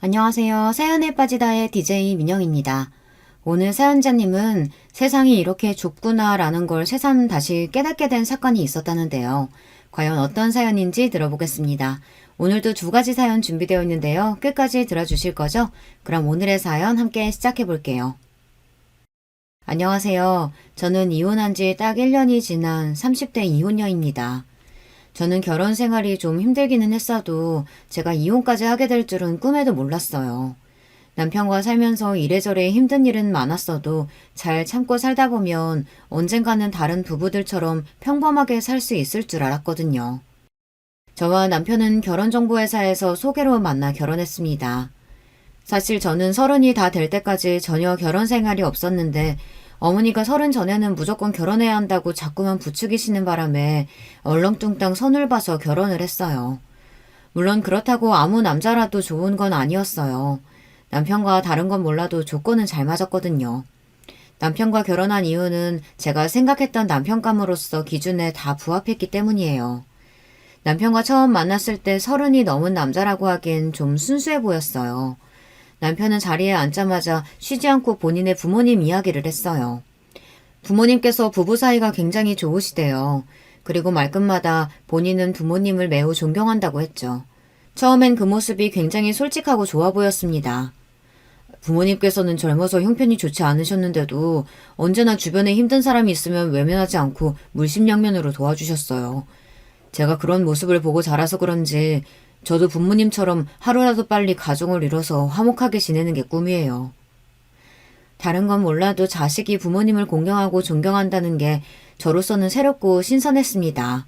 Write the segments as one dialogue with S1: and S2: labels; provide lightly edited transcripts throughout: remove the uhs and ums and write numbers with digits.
S1: 안녕하세요. 사연에 빠지다의 DJ 민영입니다. 오늘 사연자님은 세상이 이렇게 좁구나 라는 걸 새삼 다시 깨닫게 된 사건이 있었다는데요. 과연 어떤 사연인지 들어보겠습니다. 오늘도 두 가지 사연 준비되어 있는데요. 끝까지 들어주실 거죠? 그럼 오늘의 사연 함께 시작해 볼게요. 안녕하세요. 저는 이혼한 지 딱 1년이 지난 30대 이혼녀입니다. 저는 결혼 생활이 좀 힘들기는 했어도 제가 이혼까지 하게 될 줄은 꿈에도 몰랐어요. 남편과 살면서 이래저래 힘든 일은 많았어도 잘 참고 살다 보면 언젠가는 다른 부부들처럼 평범하게 살 수 있을 줄 알았거든요. 저와 남편은 결혼정보회사에서 소개로 만나 결혼했습니다. 사실 저는 30이 다 될 때까지 전혀 결혼 생활이 없었는데 어머니가 30 전에는 무조건 결혼해야 한다고 자꾸만 부추기시는 바람에 얼렁뚱땅 선을 봐서 결혼을 했어요. 물론 그렇다고 아무 남자라도 좋은 건 아니었어요. 남편과 다른 건 몰라도 조건은 잘 맞았거든요. 남편과 결혼한 이유는 제가 생각했던 남편감으로서 기준에 다 부합했기 때문이에요. 남편과 처음 만났을 때 30이 넘은 남자라고 하기엔 좀 순수해 보였어요. 남편은 자리에 앉자마자 쉬지 않고 본인의 부모님 이야기를 했어요. 부모님께서 부부 사이가 굉장히 좋으시대요. 그리고 말끝마다 본인은 부모님을 매우 존경한다고 했죠. 처음엔 그 모습이 굉장히 솔직하고 좋아 보였습니다. 부모님께서는 젊어서 형편이 좋지 않으셨는데도 언제나 주변에 힘든 사람이 있으면 외면하지 않고 물심양면으로 도와주셨어요. 제가 그런 모습을 보고 자라서 그런지 저도 부모님처럼 하루라도 빨리 가정을 이뤄서 화목하게 지내는 게 꿈이에요. 다른 건 몰라도 자식이 부모님을 공경하고 존경한다는 게 저로서는 새롭고 신선했습니다.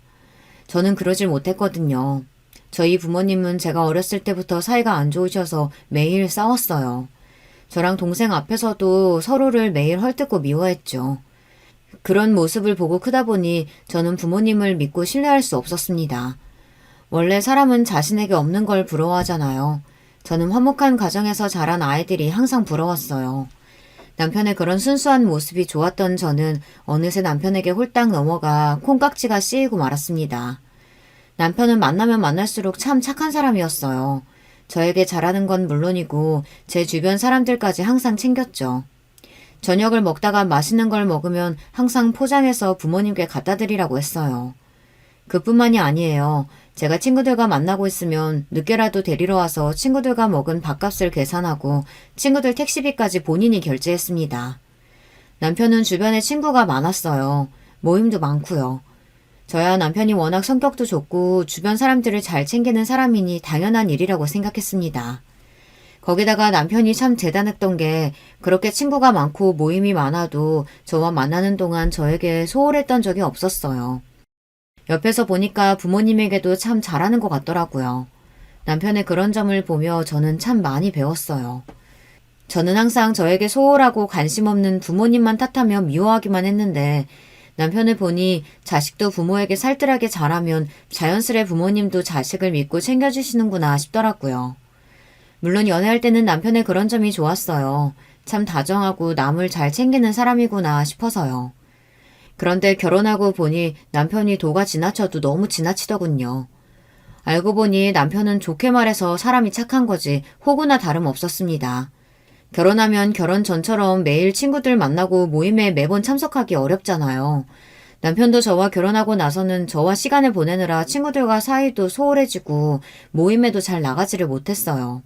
S1: 저는 그러질 못했거든요. 저희 부모님은 제가 어렸을 때부터 사이가 안 좋으셔서 매일 싸웠어요. 저랑 동생 앞에서도 서로를 매일 헐뜯고 미워했죠. 그런 모습을 보고 크다 보니 저는 부모님을 믿고 신뢰할 수 없었습니다. 원래 사람은 자신에게 없는 걸 부러워하잖아요. 저는 화목한 가정에서 자란 아이들이 항상 부러웠어요. 남편의 그런 순수한 모습이 좋았던 저는 어느새 남편에게 홀딱 넘어가 콩깍지가 씌이고 말았습니다. 남편은 만나면 만날수록 참 착한 사람이었어요. 저에게 잘하는 건 물론이고 제 주변 사람들까지 항상 챙겼죠. 저녁을 먹다가 맛있는 걸 먹으면 항상 포장해서 부모님께 갖다 드리라고 했어요. 그뿐만이 아니에요. 제가 친구들과 만나고 있으면 늦게라도 데리러 와서 친구들과 먹은 밥값을 계산하고 친구들 택시비까지 본인이 결제했습니다. 남편은 주변에 친구가 많았어요. 모임도 많고요. 저야 남편이 워낙 성격도 좋고 주변 사람들을 잘 챙기는 사람이니 당연한 일이라고 생각했습니다. 거기다가 남편이 참 대단했던 게 그렇게 친구가 많고 모임이 많아도 저와 만나는 동안 저에게 소홀했던 적이 없었어요. 옆에서 보니까 부모님에게도 참 잘하는 것 같더라고요. 남편의 그런 점을 보며 저는 참 많이 배웠어요. 저는 항상 저에게 소홀하고 관심 없는 부모님만 탓하며 미워하기만 했는데 남편을 보니 자식도 부모에게 살뜰하게 잘하면 자연스레 부모님도 자식을 믿고 챙겨주시는구나 싶더라고요. 물론 연애할 때는 남편의 그런 점이 좋았어요. 참 다정하고 남을 잘 챙기는 사람이구나 싶어서요. 그런데 결혼하고 보니 남편이 도가 지나쳐도 너무 지나치더군요. 알고 보니 남편은 좋게 말해서 사람이 착한 거지 호구나 다름없었습니다. 결혼하면 결혼 전처럼 매일 친구들 만나고 모임에 매번 참석하기 어렵잖아요. 남편도 저와 결혼하고 나서는 저와 시간을 보내느라 친구들과 사이도 소홀해지고 모임에도 잘 나가지를 못했어요.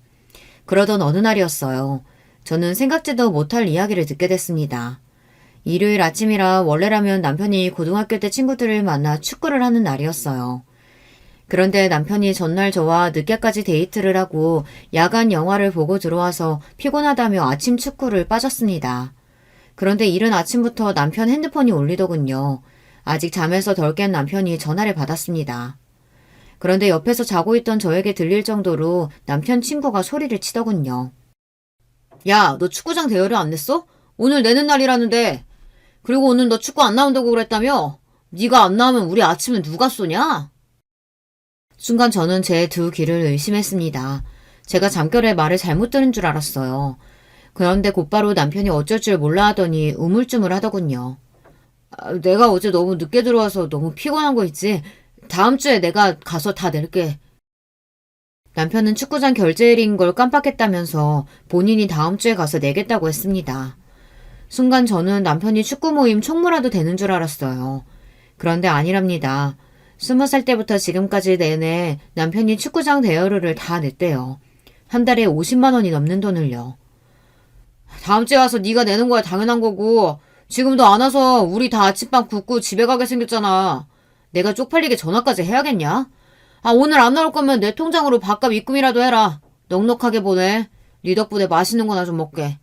S1: 그러던 어느 날이었어요. 저는 생각지도 못할 이야기를 듣게 됐습니다. 일요일 아침이라 원래라면 남편이 고등학교 때 친구들을 만나 축구를 하는 날이었어요. 그런데 남편이 전날 저와 늦게까지 데이트를 하고 야간 영화를 보고 들어와서 피곤하다며 아침 축구를 빠졌습니다. 그런데 이른 아침부터 남편 핸드폰이 울리더군요. 아직 잠에서 덜 깬 남편이 전화를 받았습니다. 그런데 옆에서 자고 있던 저에게 들릴 정도로 남편 친구가 소리를 치더군요. 야, 너 축구장 대여를 안 냈어? 오늘 내는 날이라는데. 그리고 오늘 너 축구 안 나온다고 그랬다며? 네가 안 나오면 우리 아침은 누가 쏘냐? 순간 저는 제 두 귀를 의심했습니다. 제가 잠결에 말을 잘못 들은 줄 알았어요. 그런데 곧바로 남편이 어쩔 줄 몰라 하더니 우물쭈물 하더군요. 내가 어제 너무 늦게 들어와서 너무 피곤한 거 있지? 다음 주에 내가 가서 다 낼게. 남편은 축구장 결제일인 걸 깜빡했다면서 본인이 다음 주에 가서 내겠다고 했습니다. 순간 저는 남편이 축구 모임 총무라도 되는 줄 알았어요. 그런데 아니랍니다. 20살 때부터 지금까지 내내 남편이 축구장 대여료를 다 냈대요. 한 달에 50만 원이 넘는 돈을요. 다음 주에 와서 네가 내는 거야 당연한 거고 지금도 안 와서 우리 다 아침밥 굶고 집에 가게 생겼잖아. 내가 쪽팔리게 전화까지 해야겠냐? 오늘 안 나올 거면 내 통장으로 밥값 입금이라도 해라. 넉넉하게 보내. 네 덕분에 맛있는 거나 좀 먹게.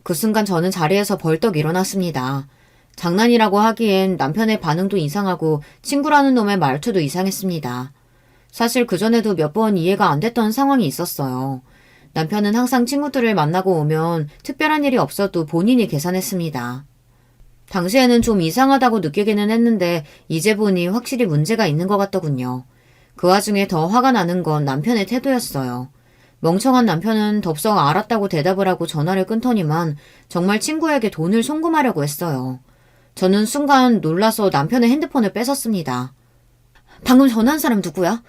S1: 그 순간 저는 자리에서 벌떡 일어났습니다. 장난이라고 하기엔 남편의 반응도 이상하고 친구라는 놈의 말투도 이상했습니다. 사실 그전에도 몇 번 이해가 안 됐던 상황이 있었어요. 남편은 항상 친구들을 만나고 오면 특별한 일이 없어도 본인이 계산했습니다. 당시에는 좀 이상하다고 느끼기는 했는데 이제 보니 확실히 문제가 있는 것 같더군요. 그 와중에 더 화가 나는 건 남편의 태도였어요. 멍청한 남편은 덥석 알았다고 대답을 하고 전화를 끊더니만 정말 친구에게 돈을 송금하려고 했어요. 저는 순간 놀라서 남편의 핸드폰을 뺏었습니다. 방금 전화한 사람 누구야?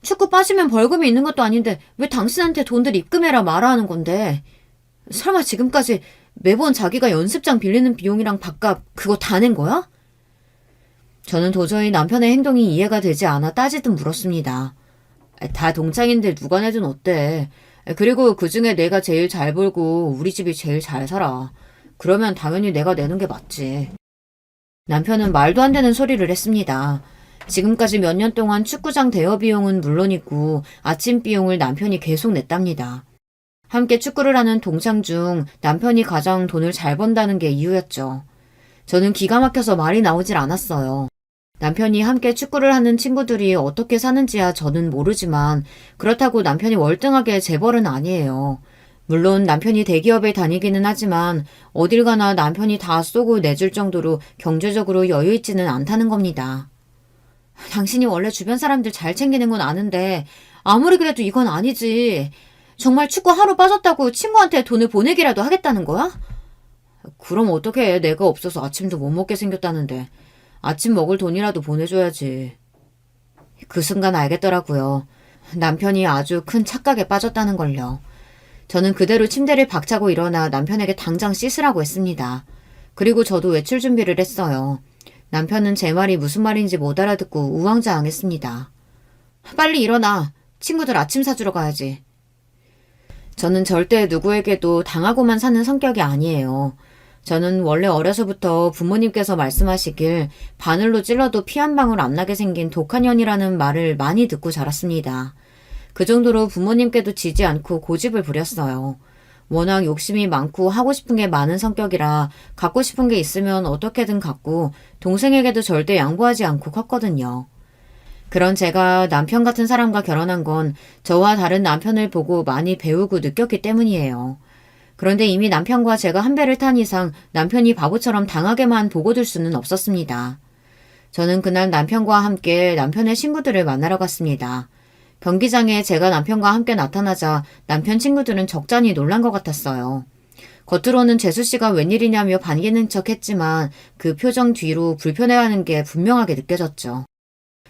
S1: 축구 빠지면 벌금이 있는 것도 아닌데 왜 당신한테 돈들 입금해라 말아하는 건데. 설마 지금까지 매번 자기가 연습장 빌리는 비용이랑 밥값 그거 다 낸 거야? 저는 도저히 남편의 행동이 이해가 되지 않아 따지듯 물었습니다. 다 동창인데 누가 내든 어때. 그리고 그중에 내가 제일 잘 벌고 우리 집이 제일 잘 살아. 그러면 당연히 내가 내는 게 맞지. 남편은 말도 안 되는 소리를 했습니다. 지금까지 몇 년 동안 축구장 대여 비용은 물론이고 아침 비용을 남편이 계속 냈답니다. 함께 축구를 하는 동창 중 남편이 가장 돈을 잘 번다는 게 이유였죠. 저는 기가 막혀서 말이 나오질 않았어요. 남편이 함께 축구를 하는 친구들이 어떻게 사는지야 저는 모르지만 그렇다고 남편이 월등하게 재벌은 아니에요. 물론 남편이 대기업에 다니기는 하지만 어딜 가나 남편이 다 쏘고 내줄 정도로 경제적으로 여유 있지는 않다는 겁니다. 당신이 원래 주변 사람들 잘 챙기는 건 아는데 아무리 그래도 이건 아니지. 정말 축구 하루 빠졌다고 친구한테 돈을 보내기라도 하겠다는 거야? 그럼 어떡해. 내가 없어서 아침도 못 먹게 생겼다는데. 아침 먹을 돈이라도 보내줘야지. 그 순간 알겠더라고요. 남편이 아주 큰 착각에 빠졌다는 걸요. 저는 그대로 침대를 박차고 일어나 남편에게 당장 씻으라고 했습니다. 그리고 저도 외출 준비를 했어요. 남편은 제 말이 무슨 말인지 못 알아듣고 우왕좌왕했습니다. 빨리 일어나. 친구들 아침 사주러 가야지. 저는 절대 누구에게도 당하고만 사는 성격이 아니에요. 저는 원래 어려서부터 부모님께서 말씀하시길 바늘로 찔러도 피 한 방울 안 나게 생긴 독한 년이라는 말을 많이 듣고 자랐습니다. 그 정도로 부모님께도 지지 않고 고집을 부렸어요. 워낙 욕심이 많고 하고 싶은 게 많은 성격이라 갖고 싶은 게 있으면 어떻게든 갖고 동생에게도 절대 양보하지 않고 컸거든요. 그런 제가 남편 같은 사람과 결혼한 건 저와 다른 남편을 보고 많이 배우고 느꼈기 때문이에요. 그런데 이미 남편과 제가 한 배를 탄 이상 남편이 바보처럼 당하게만 보고 둘 수는 없었습니다. 저는 그날 남편과 함께 남편의 친구들을 만나러 갔습니다. 경기장에 제가 남편과 함께 나타나자 남편 친구들은 적잖이 놀란 것 같았어요. 겉으로는 재수씨가 웬일이냐며 반기는 척 했지만 그 표정 뒤로 불편해하는 게 분명하게 느껴졌죠.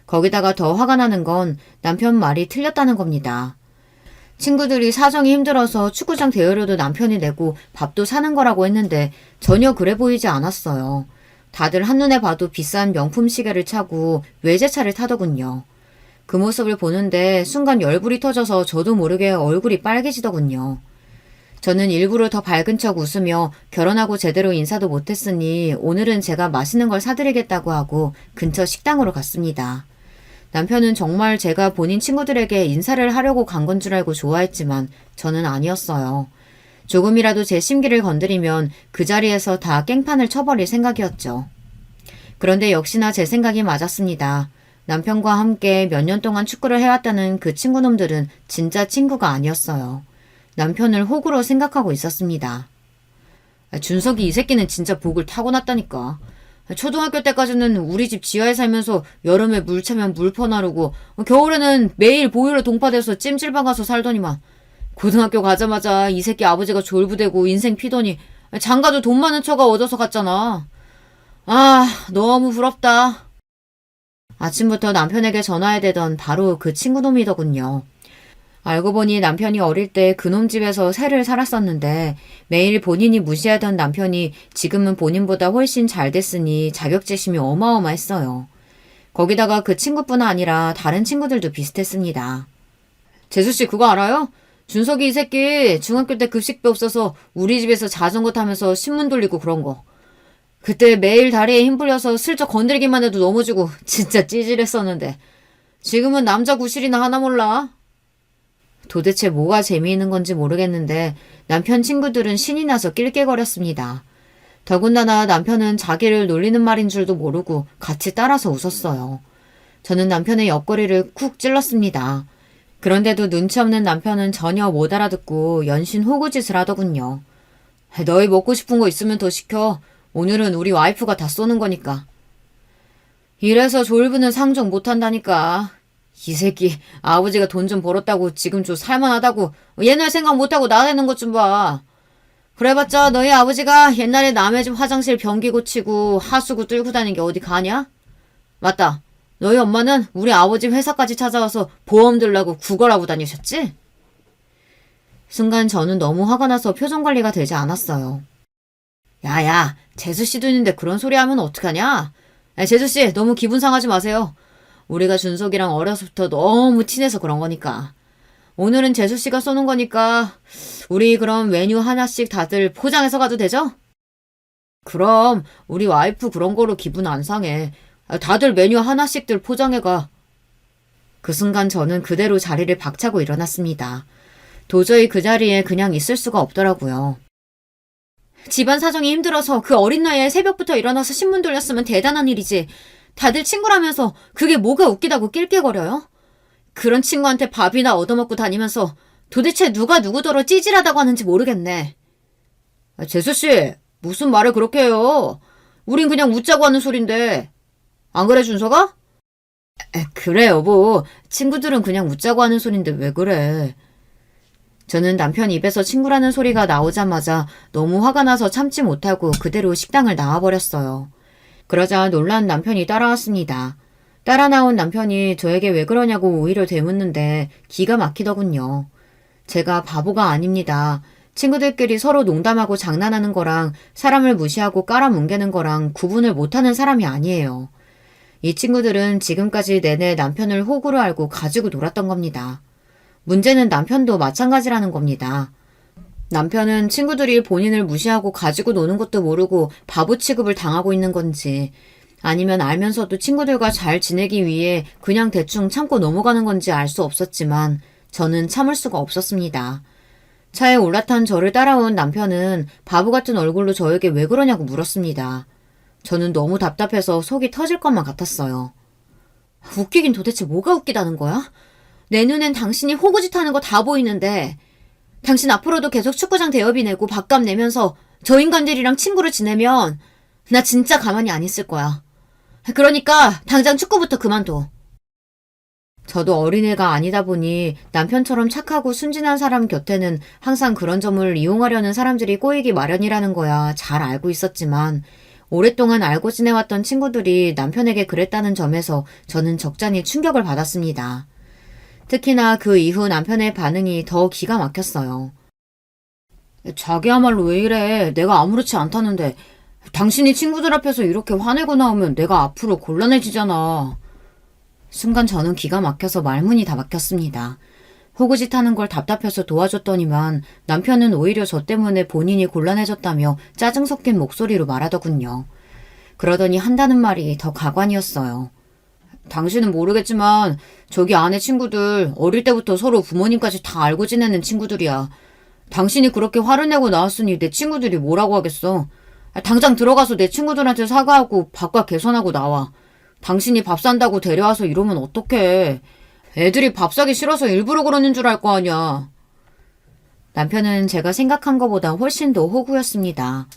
S1: 거기다가 더 화가 나는 건 남편 말이 틀렸다는 겁니다. 친구들이 사정이 힘들어서 축구장 대여료도 남편이 내고 밥도 사는 거라고 했는데 전혀 그래 보이지 않았어요. 다들 한눈에 봐도 비싼 명품 시계를 차고 외제차를 타더군요. 그 모습을 보는데 순간 열불이 터져서 저도 모르게 얼굴이 빨개지더군요. 저는 일부러 더 밝은 척 웃으며 결혼하고 제대로 인사도 못했으니 오늘은 제가 맛있는 걸 사드리겠다고 하고 근처 식당으로 갔습니다. 남편은 정말 제가 본인 친구들에게 인사를 하려고 간 건 줄 알고 좋아했지만 저는 아니었어요. 조금이라도 제 심기를 건드리면 그 자리에서 다 깽판을 쳐버릴 생각이었죠. 그런데 역시나 제 생각이 맞았습니다. 남편과 함께 몇 년 동안 축구를 해왔다는 그 친구놈들은 진짜 친구가 아니었어요. 남편을 호구로 생각하고 있었습니다. 준석이 이 새끼는 진짜 복을 타고났다니까. 초등학교 때까지는 우리 집 지하에 살면서 여름에 물 차면 물퍼 나르고 겨울에는 매일 보일러 동파돼서 찜질방 가서 살더니만 고등학교 가자마자 이 새끼 아버지가 졸부되고 인생 피더니 장가도 돈 많은 처가 얻어서 갔잖아. 아, 너무 부럽다. 아침부터 남편에게 전화해대던 바로 그 친구놈이더군요. 알고 보니 남편이 어릴 때 그놈 집에서 새를 살았었는데 매일 본인이 무시하던 남편이 지금은 본인보다 훨씬 잘 됐으니 자격지심이 어마어마했어요. 거기다가 그 친구뿐 아니라 다른 친구들도 비슷했습니다. 재수씨 그거 알아요? 준석이 이 새끼 중학교 때 급식비 없어서 우리 집에서 자전거 타면서 신문 돌리고 그런 거. 그때 매일 다리에 힘 풀려서 슬쩍 건들기만 해도 넘어지고 진짜 찌질했었는데 지금은 남자 구실이나 하나 몰라. 도대체 뭐가 재미있는 건지 모르겠는데 남편 친구들은 신이 나서 낄낄거렸습니다. 더군다나 남편은 자기를 놀리는 말인 줄도 모르고 같이 따라서 웃었어요. 저는 남편의 옆구리를 쿡 찔렀습니다. 그런데도 눈치 없는 남편은 전혀 못 알아듣고 연신 호구짓을 하더군요. 너희 먹고 싶은 거 있으면 더 시켜. 오늘은 우리 와이프가 다 쏘는 거니까. 이래서 졸부는 상종 못한다니까. 이 새끼 아버지가 돈 좀 벌었다고 지금 좀 살만하다고 옛날 생각 못하고 나대는 것 좀 봐. 그래봤자 너희 아버지가 옛날에 남의 집 화장실 변기 고치고 하수구 뚫고 다니는 게 어디 가냐? 맞다. 너희 엄마는 우리 아버지 회사까지 찾아와서 보험 들라고 구걸하고 다니셨지? 순간 저는 너무 화가 나서 표정 관리가 되지 않았어요. 야야, 재수씨도 있는데 그런 소리 하면 어떡하냐? 재수씨 너무 기분 상하지 마세요. 우리가 준석이랑 어려서부터 너무 친해서 그런 거니까. 오늘은 재수씨가 쏘는 거니까 우리 그럼 메뉴 하나씩 다들 포장해서 가도 되죠? 그럼 우리 와이프 그런 거로 기분 안 상해. 다들 메뉴 하나씩들 포장해가. 그 순간 저는 그대로 자리를 박차고 일어났습니다. 도저히 그 자리에 그냥 있을 수가 없더라고요. 집안 사정이 힘들어서 그 어린 나이에 새벽부터 일어나서 신문 돌렸으면 대단한 일이지. 다들 친구라면서 그게 뭐가 웃기다고 낄낄거려요? 그런 친구한테 밥이나 얻어먹고 다니면서 도대체 누가 누구더러 찌질하다고 하는지 모르겠네. 재수씨, 무슨 말을 그렇게 해요? 우린 그냥 웃자고 하는 소린데. 안 그래, 준서가? 그래, 여보. 친구들은 그냥 웃자고 하는 소린데 왜 그래? 저는 남편 입에서 친구라는 소리가 나오자마자 너무 화가 나서 참지 못하고 그대로 식당을 나와버렸어요. 그러자 놀란 남편이 따라왔습니다. 따라 나온 남편이 저에게 왜 그러냐고 오히려 되묻는데 기가 막히더군요. 제가 바보가 아닙니다. 친구들끼리 서로 농담하고 장난하는 거랑 사람을 무시하고 깔아뭉개는 거랑 구분을 못하는 사람이 아니에요. 이 친구들은 지금까지 내내 남편을 호구로 알고 가지고 놀았던 겁니다. 문제는 남편도 마찬가지라는 겁니다. 남편은 친구들이 본인을 무시하고 가지고 노는 것도 모르고 바보 취급을 당하고 있는 건지 아니면 알면서도 친구들과 잘 지내기 위해 그냥 대충 참고 넘어가는 건지 알 수 없었지만 저는 참을 수가 없었습니다. 차에 올라탄 저를 따라온 남편은 바보 같은 얼굴로 저에게 왜 그러냐고 물었습니다. 저는 너무 답답해서 속이 터질 것만 같았어요. 웃기긴 도대체 뭐가 웃기다는 거야? 내 눈엔 당신이 호구짓 하는 거 다 보이는데 당신 앞으로도 계속 축구장 대여비 내고 밥값 내면서 저 인간들이랑 친구로 지내면 나 진짜 가만히 안 있을 거야. 그러니까 당장 축구부터 그만둬. 저도 어린애가 아니다 보니 남편처럼 착하고 순진한 사람 곁에는 항상 그런 점을 이용하려는 사람들이 꼬이기 마련이라는 거야 잘 알고 있었지만 오랫동안 알고 지내왔던 친구들이 남편에게 그랬다는 점에서 저는 적잖이 충격을 받았습니다. 특히나 그 이후 남편의 반응이 더 기가 막혔어요. 자기야말로 왜 이래? 내가 아무렇지 않다는데 당신이 친구들 앞에서 이렇게 화내고 나오면 내가 앞으로 곤란해지잖아. 순간 저는 기가 막혀서 말문이 다 막혔습니다. 호구짓 하는 걸 답답해서 도와줬더니만 남편은 오히려 저 때문에 본인이 곤란해졌다며 짜증 섞인 목소리로 말하더군요. 그러더니 한다는 말이 더 가관이었어요. 당신은 모르겠지만 저기 아내 친구들 어릴 때부터 서로 부모님까지 다 알고 지내는 친구들이야. 당신이 그렇게 화를 내고 나왔으니 내 친구들이 뭐라고 하겠어. 당장 들어가서 내 친구들한테 사과하고 밥값 개선하고 나와. 당신이 밥 산다고 데려와서 이러면 어떡해. 애들이 밥 사기 싫어서 일부러 그러는 줄 알 거 아니야. 남편은 제가 생각한 것보다 훨씬 더 호구였습니다.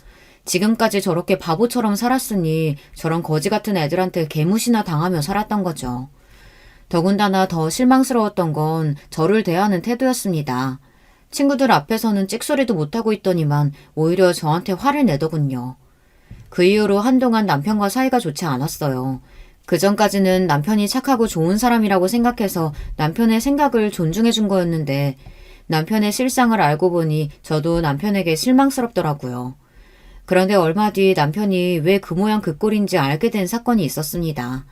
S1: 지금까지 저렇게 바보처럼 살았으니 저런 거지 같은 애들한테 개무시나 당하며 살았던 거죠. 더군다나 더 실망스러웠던 건 저를 대하는 태도였습니다. 친구들 앞에서는 찍소리도 못하고 있더니만 오히려 저한테 화를 내더군요. 그 이후로 한동안 남편과 사이가 좋지 않았어요. 그전까지는 남편이 착하고 좋은 사람이라고 생각해서 남편의 생각을 존중해 준 거였는데 남편의 실상을 알고 보니 저도 남편에게 실망스럽더라고요. 그런데 얼마 뒤 남편이 왜 그 모양 그 꼴인지 알게 된 사건이 있었습니다.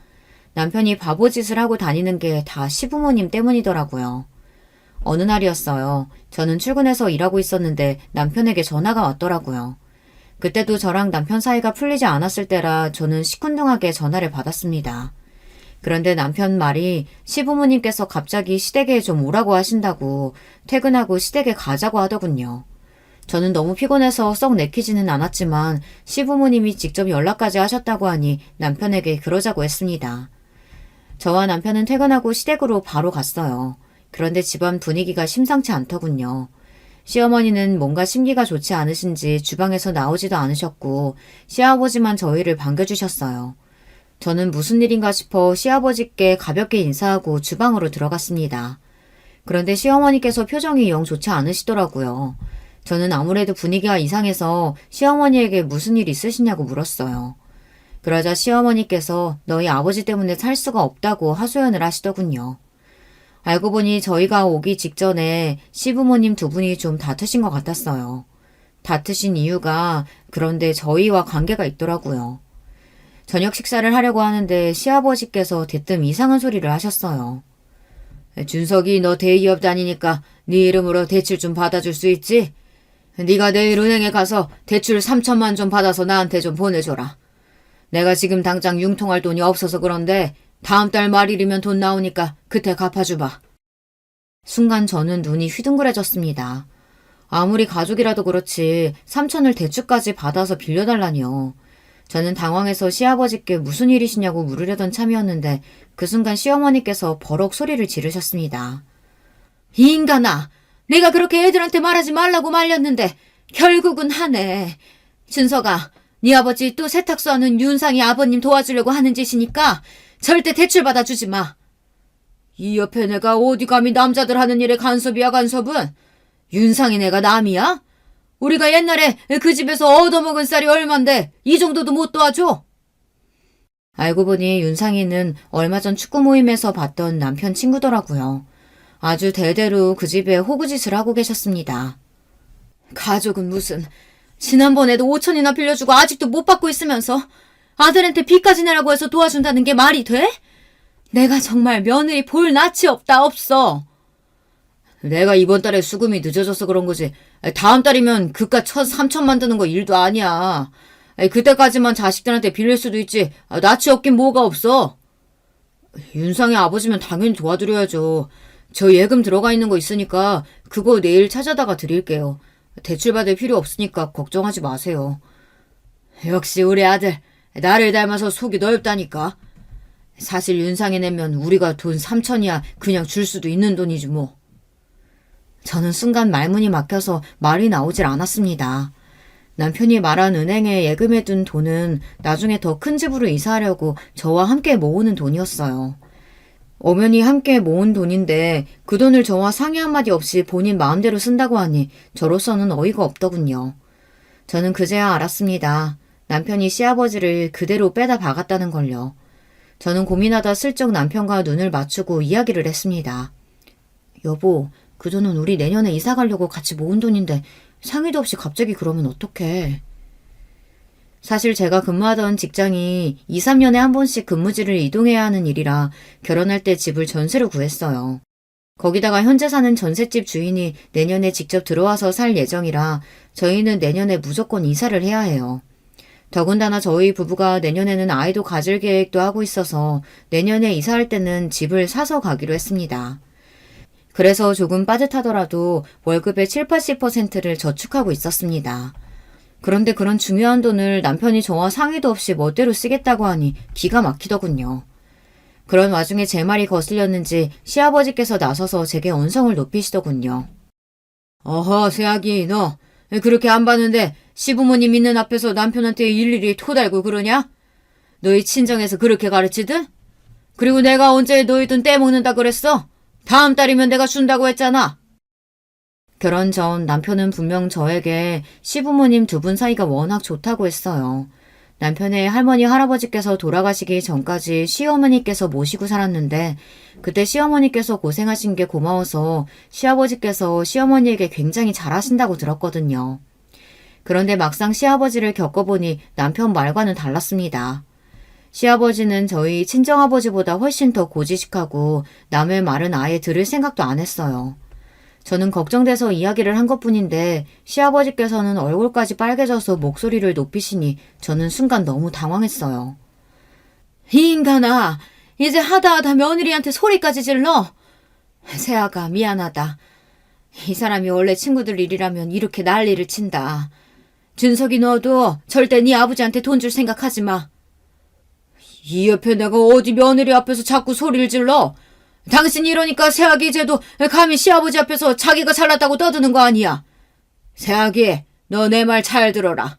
S1: 남편이 바보짓을 하고 다니는 게 다 시부모님 때문이더라고요. 어느 날이었어요. 저는 출근해서 일하고 있었는데 남편에게 전화가 왔더라고요. 그때도 저랑 남편 사이가 풀리지 않았을 때라 저는 시큰둥하게 전화를 받았습니다. 그런데 남편 말이 시부모님께서 갑자기 시댁에 좀 오라고 하신다고 퇴근하고 시댁에 가자고 하더군요. 저는 너무 피곤해서 썩 내키지는 않았지만 시부모님이 직접 연락까지 하셨다고 하니 남편에게 그러자고 했습니다. 저와 남편은 퇴근하고 시댁으로 바로 갔어요. 그런데 집안 분위기가 심상치 않더군요. 시어머니는 뭔가 심기가 좋지 않으신지 주방에서 나오지도 않으셨고 시아버지만 저희를 반겨주셨어요. 저는 무슨 일인가 싶어 시아버지께 가볍게 인사하고 주방으로 들어갔습니다. 그런데 시어머니께서 표정이 영 좋지 않으시더라고요. 저는 아무래도 분위기가 이상해서 시어머니에게 무슨 일 있으시냐고 물었어요. 그러자 시어머니께서 너희 아버지 때문에 살 수가 없다고 하소연을 하시더군요. 알고 보니 저희가 오기 직전에 시부모님 두 분이 좀 다투신 것 같았어요. 다투신 이유가 그런데 저희와 관계가 있더라고요. 저녁 식사를 하려고 하는데 시아버지께서 대뜸 이상한 소리를 하셨어요. 준석이 너 대기업 다니니까 네 이름으로 대출 좀 받아줄 수 있지? 네가 내일 은행에 가서 대출 3천만 좀 받아서 나한테 좀 보내줘라. 내가 지금 당장 융통할 돈이 없어서 그런데 다음 달 말일이면 돈 나오니까 그때 갚아줘봐. 순간 저는 눈이 휘둥그레졌습니다. 아무리 가족이라도 그렇지 3천을 대출까지 받아서 빌려달라니요. 저는 당황해서 시아버지께 무슨 일이시냐고 물으려던 참이었는데 그 순간 시어머니께서 버럭 소리를 지르셨습니다. 이 인간아! 내가 그렇게 애들한테 말하지 말라고 말렸는데 결국은 하네. 준석아, 네 아버지 또 세탁소 하는 윤상이 아버님 도와주려고 하는 짓이니까 절대 대출 받아주지 마. 이 옆에 내가 어디 감히 남자들 하는 일에 간섭이야 간섭은? 윤상이 내가 남이야? 우리가 옛날에 그 집에서 얻어먹은 쌀이 얼만데 이 정도도 못 도와줘? 알고 보니 윤상이는 얼마 전 축구 모임에서 봤던 남편 친구더라고요. 아주 대대로 그 집에 호구짓을 하고 계셨습니다. 가족은 무슨 지난번에도 5천이나 빌려주고 아직도 못 받고 있으면서 아들한테 빚까지 내라고 해서 도와준다는 게 말이 돼? 내가 정말 며느리 볼 낯이 없어. 내가 이번 달에 수금이 늦어져서 그런 거지. 다음 달이면 그깟 3천만 드는 거 일도 아니야. 그때까지만 자식들한테 빌릴 수도 있지. 낯이 없긴 뭐가 없어. 윤상의 아버지면 당연히 도와드려야죠. 저 예금 들어가 있는 거 있으니까 그거 내일 찾아다가 드릴게요. 대출받을 필요 없으니까 걱정하지 마세요. 역시 우리 아들 나를 닮아서 속이 넓다니까. 사실 윤상이 내면 우리가 돈 3천이야 그냥 줄 수도 있는 돈이지 뭐. 저는 순간 말문이 막혀서 말이 나오질 않았습니다. 남편이 말한 은행에 예금해둔 돈은 나중에 더 큰 집으로 이사하려고 저와 함께 모으는 돈이었어요. 엄연히 함께 모은 돈인데 그 돈을 저와 상의 한마디 없이 본인 마음대로 쓴다고 하니 저로서는 어이가 없더군요. 저는 그제야 알았습니다. 남편이 시아버지를 그대로 빼다 박았다는 걸요. 저는 고민하다 슬쩍 남편과 눈을 맞추고 이야기를 했습니다. 여보, 그 돈은 우리 내년에 이사 가려고 같이 모은 돈인데 상의도 없이 갑자기 그러면 어떡해. 사실 제가 근무하던 직장이 2, 3년에 한 번씩 근무지를 이동해야 하는 일이라 결혼할 때 집을 전세로 구했어요. 거기다가 현재 사는 전셋집 주인이 내년에 직접 들어와서 살 예정이라 저희는 내년에 무조건 이사를 해야 해요. 더군다나 저희 부부가 내년에는 아이도 가질 계획도 하고 있어서 내년에 이사할 때는 집을 사서 가기로 했습니다. 그래서 조금 빠듯하더라도 월급의 7, 80%를 저축하고 있었습니다. 그런데 그런 중요한 돈을 남편이 저와 상의도 없이 멋대로 쓰겠다고 하니 기가 막히더군요. 그런 와중에 제 말이 거슬렸는지 시아버지께서 나서서 제게 언성을 높이시더군요. 어허, 새아기 너 그렇게 안 봤는데 시부모님 있는 앞에서 남편한테 일일이 토달고 그러냐? 너희 친정에서 그렇게 가르치든? 그리고 내가 언제 너희 돈 떼먹는다 그랬어? 다음 달이면 내가 준다고 했잖아. 결혼 전 남편은 분명 저에게 시부모님 두 분 사이가 워낙 좋다고 했어요. 남편의 할머니, 할아버지께서 돌아가시기 전까지 시어머니께서 모시고 살았는데 그때 시어머니께서 고생하신 게 고마워서 시아버지께서 시어머니에게 굉장히 잘하신다고 들었거든요. 그런데 막상 시아버지를 겪어보니 남편 말과는 달랐습니다. 시아버지는 저희 친정아버지보다 훨씬 더 고지식하고 남의 말은 아예 들을 생각도 안 했어요. 저는 걱정돼서 이야기를 한 것뿐인데 시아버지께서는 얼굴까지 빨개져서 목소리를 높이시니 저는 순간 너무 당황했어요. 이 인간아, 이제 하다 며느리한테 소리까지 질러? 세아가 미안하다. 이 사람이 원래 친구들 일이라면 이렇게 난리를 친다. 준석이 너도 절대 네 아버지한테 돈 줄 생각하지 마. 이 옆에 내가 어디 며느리 앞에서 자꾸 소리를 질러? 당신이 이러니까 새아기 이제도 감히 시아버지 앞에서 자기가 잘났다고 떠드는 거 아니야. 새아기, 너 내 말 잘 들어라.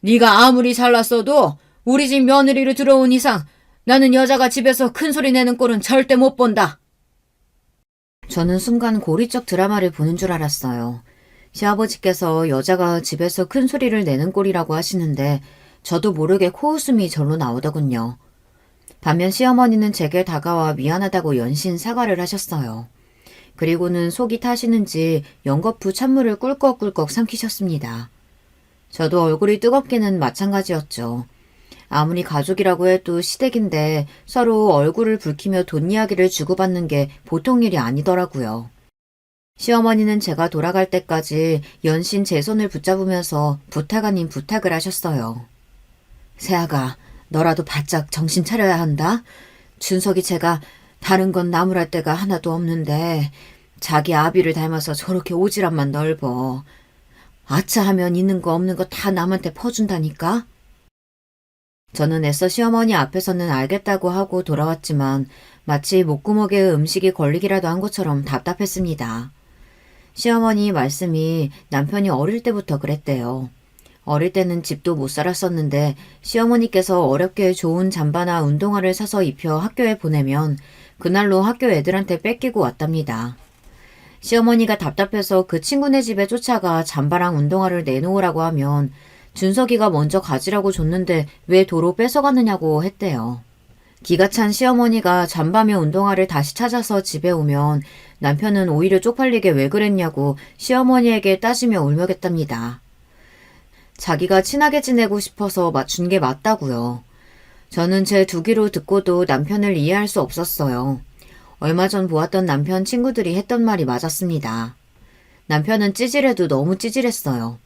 S1: 네가 아무리 잘났어도 우리 집 며느리로 들어온 이상 나는 여자가 집에서 큰 소리 내는 꼴은 절대 못 본다. 저는 순간 고리적 드라마를 보는 줄 알았어요. 시아버지께서 여자가 집에서 큰 소리를 내는 꼴이라고 하시는데 저도 모르게 코웃음이 절로 나오더군요. 반면 시어머니는 제게 다가와 미안하다고 연신 사과를 하셨어요. 그리고는 속이 타시는지 연거푸 찬물을 꿀꺽꿀꺽 삼키셨습니다. 저도 얼굴이 뜨겁기는 마찬가지였죠. 아무리 가족이라고 해도 시댁인데 서로 얼굴을 붉히며 돈 이야기를 주고받는 게 보통 일이 아니더라고요. 시어머니는 제가 돌아갈 때까지 연신 제 손을 붙잡으면서 부탁 아닌 부탁을 하셨어요. 새아가, 너라도 바짝 정신 차려야 한다. 준석이 제가 다른 건 나무랄 데가 하나도 없는데 자기 아비를 닮아서 저렇게 오지랖만 넓어. 아차 하면 있는 거 없는 거 다 남한테 퍼준다니까. 저는 애써 시어머니 앞에서는 알겠다고 하고 돌아왔지만 마치 목구멍에 음식이 걸리기라도 한 것처럼 답답했습니다. 시어머니 말씀이 남편이 어릴 때부터 그랬대요. 어릴 때는 집도 못 살았었는데 시어머니께서 어렵게 좋은 잠바나 운동화를 사서 입혀 학교에 보내면 그날로 학교 애들한테 뺏기고 왔답니다. 시어머니가 답답해서 그 친구네 집에 쫓아가 잠바랑 운동화를 내놓으라고 하면 준석이가 먼저 가지라고 줬는데 왜 도로 뺏어가느냐고 했대요. 기가 찬 시어머니가 잠바며 운동화를 다시 찾아서 집에 오면 남편은 오히려 쪽팔리게 왜 그랬냐고 시어머니에게 따지며 울먹였답니다. 자기가 친하게 지내고 싶어서 맞춘 게 맞다고요. 저는 제 두 귀로 듣고도 남편을 이해할 수 없었어요. 얼마 전 보았던 남편 친구들이 했던 말이 맞았습니다. 남편은 찌질해도 너무 찌질했어요.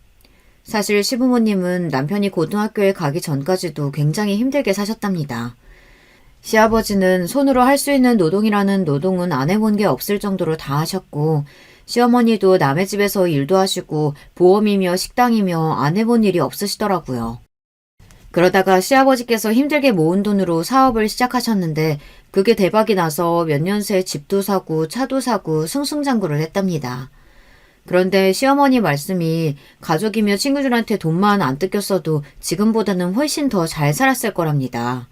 S1: 사실 시부모님은 남편이 고등학교에 가기 전까지도 굉장히 힘들게 사셨답니다. 시아버지는 손으로 할 수 있는 노동이라는 노동은 안 해본 게 없을 정도로 다 하셨고 시어머니도 남의 집에서 일도 하시고 보험이며 식당이며 안 해본 일이 없으시더라고요. 그러다가 시아버지께서 힘들게 모은 돈으로 사업을 시작하셨는데 그게 대박이 나서 몇 년 새 집도 사고 차도 사고 승승장구를 했답니다. 그런데 시어머니 말씀이 가족이며 친구들한테 돈만 안 뜯겼어도 지금보다는 훨씬 더 잘 살았을 거랍니다.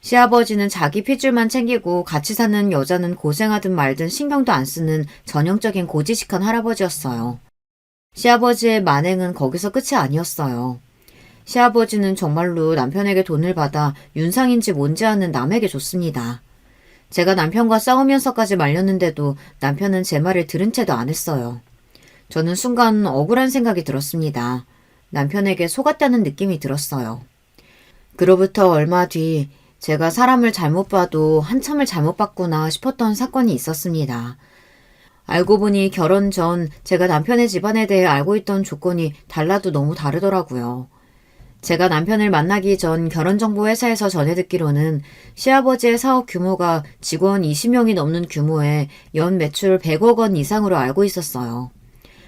S1: 시아버지는 자기 핏줄만 챙기고 같이 사는 여자는 고생하든 말든 신경도 안 쓰는 전형적인 고지식한 할아버지였어요. 시아버지의 만행은 거기서 끝이 아니었어요. 시아버지는 정말로 남편에게 돈을 받아 윤상인지 뭔지 아는 남에게 줬습니다. 제가 남편과 싸우면서까지 말렸는데도 남편은 제 말을 들은 채도 안 했어요. 저는 순간 억울한 생각이 들었습니다. 남편에게 속았다는 느낌이 들었어요. 그로부터 얼마 뒤 제가 사람을 잘못 봐도 한참을 잘못 봤구나 싶었던 사건이 있었습니다. 알고 보니 결혼 전 제가 남편의 집안에 대해 알고 있던 조건이 달라도 너무 다르더라고요. 제가 남편을 만나기 전 결혼정보회사에서 전해 듣기로는 시아버지의 사업 규모가 직원 20명이 넘는 규모에 연 매출 100억 원 이상으로 알고 있었어요.